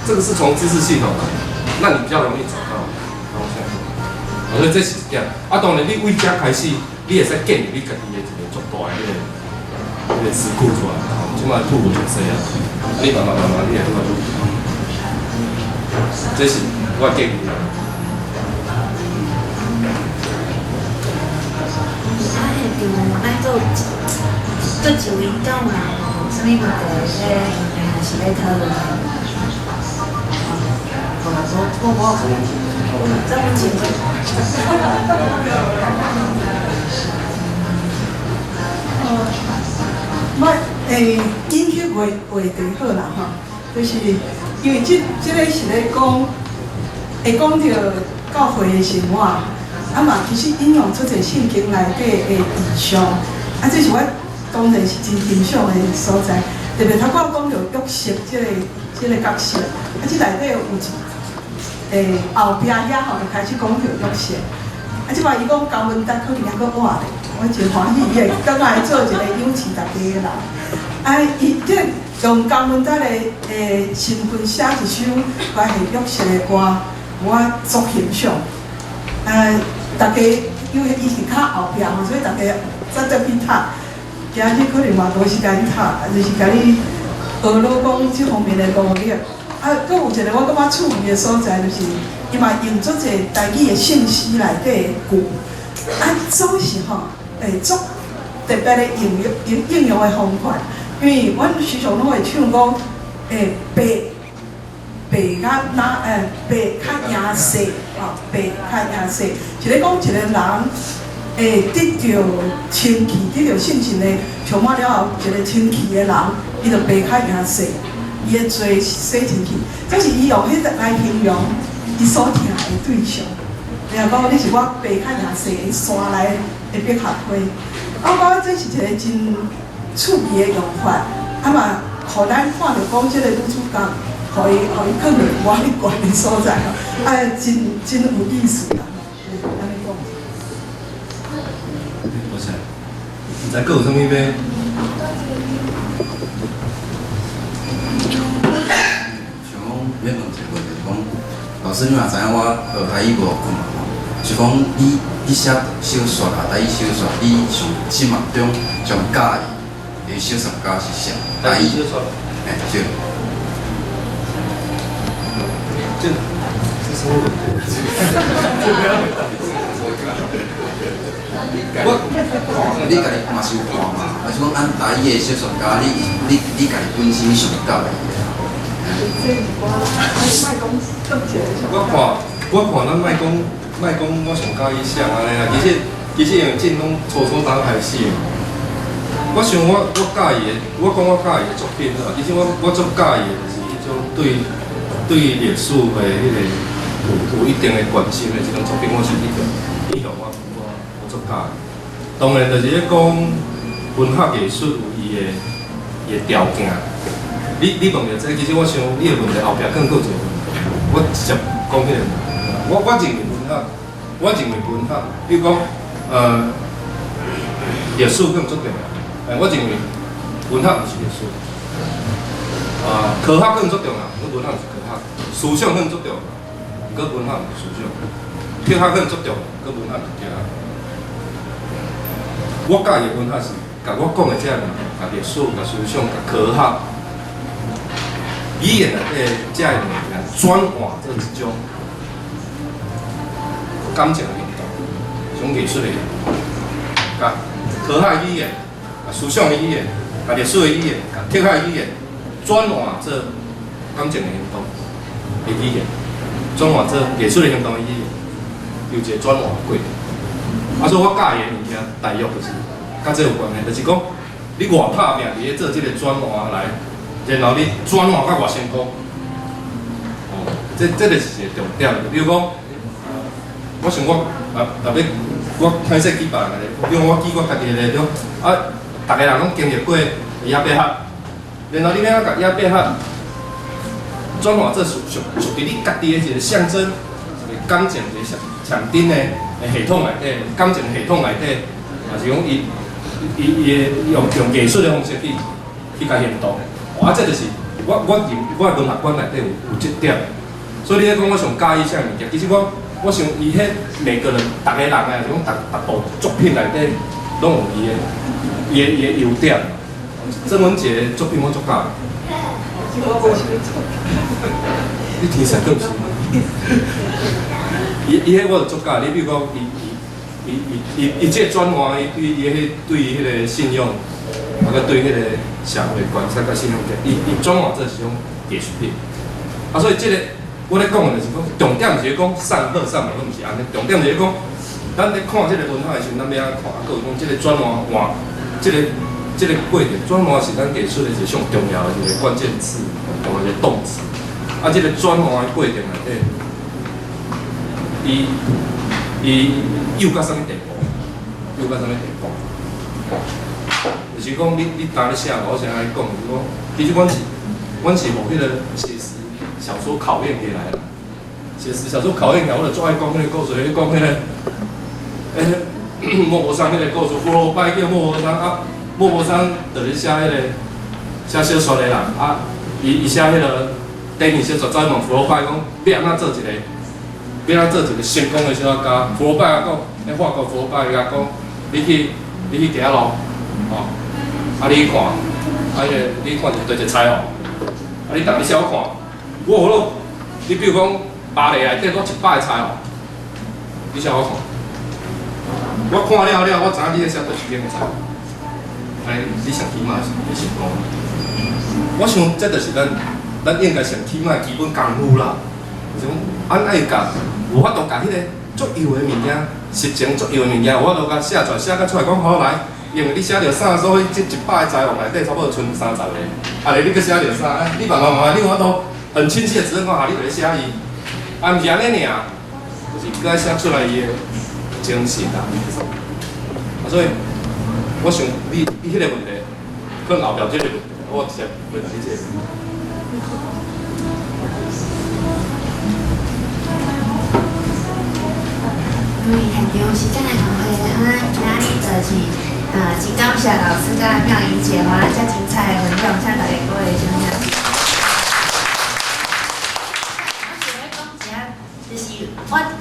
这个是从知识系统来，那你比较容易找到方向。所以这是一点。啊，当然你为遮开始，你会使建立你家己的一个足大的迄个词库出来，即摆吐无就这样，你慢慢你会愈来愈，这是我建议。做一运动啊，什么问题咧？还是咧讨论？这么紧张？引起话题好啦吼，就是因为这个是咧讲，会讲到教会的生活，啊嘛其实引用出一圣经内底的意象，啊这是我当然是真欣赏的所在，特别头我讲到约瑟这个角色，啊这内底有一后壁遐吼就开始讲到约瑟，啊即摆伊讲高文达可能还佫活咧，我真欢喜，伊会感觉会做一个养饲大家的人。啊，伊即用高文达的身份写一首关于约瑟的歌，我足欣赏。大家因为伊是较后壁嘛，所以大家早点去读。今日可能嘛无时间读，就是甲你学老讲即方面的努力。啊，佫有一个我感觉趣味的所在，就是伊嘛用足一台语的信息内底的句，啊，总是吼，足特别的应用的方法。因为阮时常拢会唱讲，白较哪白较赢势，白较赢势，是咧讲一个人得到清气，得到信心的，充满了后一个清气的人，伊就白较赢势，伊的罪洗清气，这是伊用迄个来形容伊所听的对象。然后讲你是我白较赢势的山内的百合花，我感觉这是一个真趣味的用法，啊嘛，互咱看到讲即个女主角，互伊放入我迄悬的所在吼，真有意思啦。安尼讲。我想，你在有啥物要？想讲要问一个问题，讲老师你嘛知影我学台语无久嘛吼，是讲你写小说啊，台语小说，你上心目中上介意？小说家是啥？台语小说。对。这什么问题？你家己嘛是有看嘛？还是讲按台语的小说家，你家己本身上介意的？我看咱莫讲我上介意啥安尼啦。其实因为真拢初当开始。我想我介意的，我讲我介意的作品啊，其实我足介意的就是迄种对历史的迄个有一定的关心的这种作品，我是一个影响我足介意。当然就是咧讲文学艺术有伊的条件。你问到这，其实我想你的问题后壁更有一个问题，我直接讲迄个。我认为文学，比如讲历史更足重要。我认为文学毋是历史，科学更足重要，佮文学毋是科学；思想更足重要，佮文学毋是思想；哲学更足重要，佮文学毋是哲学。我介意文学是，甲我讲的这样，甲历史、甲思想、甲科学、语言内底这样物件转换做一种感情的运动，一种艺术的运动，甲科学语言。思想的语言、甲历史的语言、甲哲学的语言，转换做感情的行动的语言，转换做艺术的行动的语言，有一个转换的过程。所以我介意的物件，大约就是甲这有关系，就是讲你偌拍拼伫咧做这个转换来，然后你转换甲偌成功，这就是一个重点。比如讲，我想我特别我开始举别人个例，比如我举我家己个例子啊。大家人拢经历过野百合，然后你要甲野百合转换做属于你家己的一个象征，一个感情一个强定的系统内底，感情系统内底，也是讲伊用艺术的方式去甲行动。这就是我的文学观内底有这点。所以你咧讲我上介意啥物件，其实我我想伊迄每个人，逐个人啊，是讲逐部作品内底拢有伊的优点。郑文杰的作品我足喜欢。你天生更是。伊迄我就足喜欢。你比如讲，伊这转换，伊对迄个信用，啊个对迄个社会观察甲信用者，伊转换这是种艺术品。啊，所以这个。我咧讲的就是讲，重点就是讲上好上歹，拢毋是安尼。重点就是讲，咱咧看这个文化的时候，咱要安看，啊，有讲这个转换，这个过程，转换是咱艺术的一项重要的一个关键词，同一个动词。啊，这个转换的过程内底，伊有到什么地步？就是讲你当咧写，我先来讲，就是讲，其实阮是无迄个写实。小说考验起来了，写实小说考验起来，我就最爱讲迄个故事，讲迄个，莫泊桑迄个故事，福楼拜叫莫泊桑啊，莫泊桑就是写迄个写小说的人啊，伊写迄个电影小说，走去问福楼拜讲，要安怎做一个成功的小说家？福楼拜啊讲，法国福楼拜甲讲，你去行路，哦，啊你看，啊你看就对一个彩虹，啊你逐日写我看。你比如讲巴黎内底我100个彩虹，你写我看。我看了，我知影你咧写倒一边个彩虹。哎，你上起码是你成功。我想这就是咱应该上起码基本功夫啦。就是讲，爱甲有法度甲迄个足幼的物件，实情足幼的物件，有法度甲写出来讲好来。因为你写着啥，所以这100个彩虹内底差不多剩30个。啊，你搁写着啥？你慢慢，你有法度。很清晰的，只能讲你就咧写伊，啊，毋是安尼尔，就是该写出来伊的精神啦。啊，所以我想你迄个问题，可能后壁这个问题，我直接回答你这个。因为现场时间的关系，今仔日就是真感谢老师甲妙莹姐，互咱遮精彩的分享，请大家各位收听。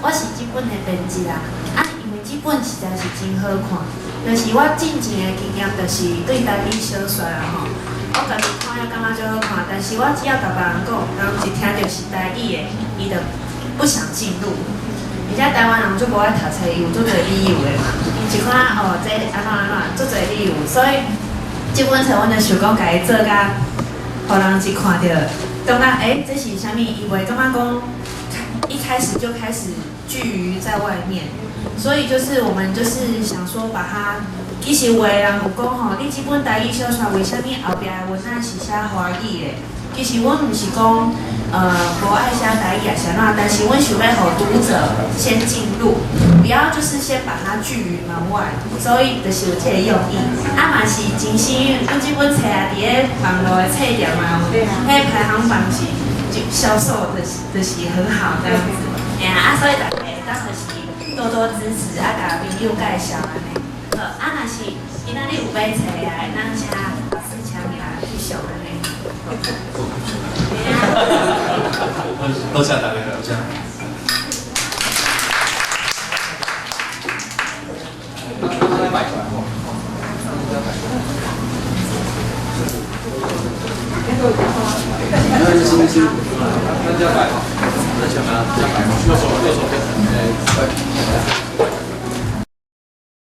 我是这本的编辑啦，因为这本实在是真好看，就是我进前的经验，就是对台语小说啊吼，我家己看了感觉就好看，但是我只要甲别人讲，人一听到是台语的，伊就不想进入。而且台湾人就无爱读册，有做侪理由的嘛，一看哦，这安怎做侪理由，所以这本册阮就想讲，家己做甲，互人一看到，感觉这是啥物？伊袂感觉讲。一开始就开始拒于在外面，所以就是我们就是想说把它，其实有的人有讲吼，你这本台语小说为什么后壁的文案是写华语的？其实阮毋是讲无爱写台语啊啥哪，但是阮想要互读者先进入，不要就是先把它拒于门外，所以就是有这个用意。啊嘛是真幸运，阮这本册啊，伫咧网络的册店嘛，迄排行榜是。销售就是很好这样子，所以大家当就是多多支持，甲朋友介绍安尼。若是今仔日有买册啊，咱请老师请你来翕相安尼。多谢大家，多谢。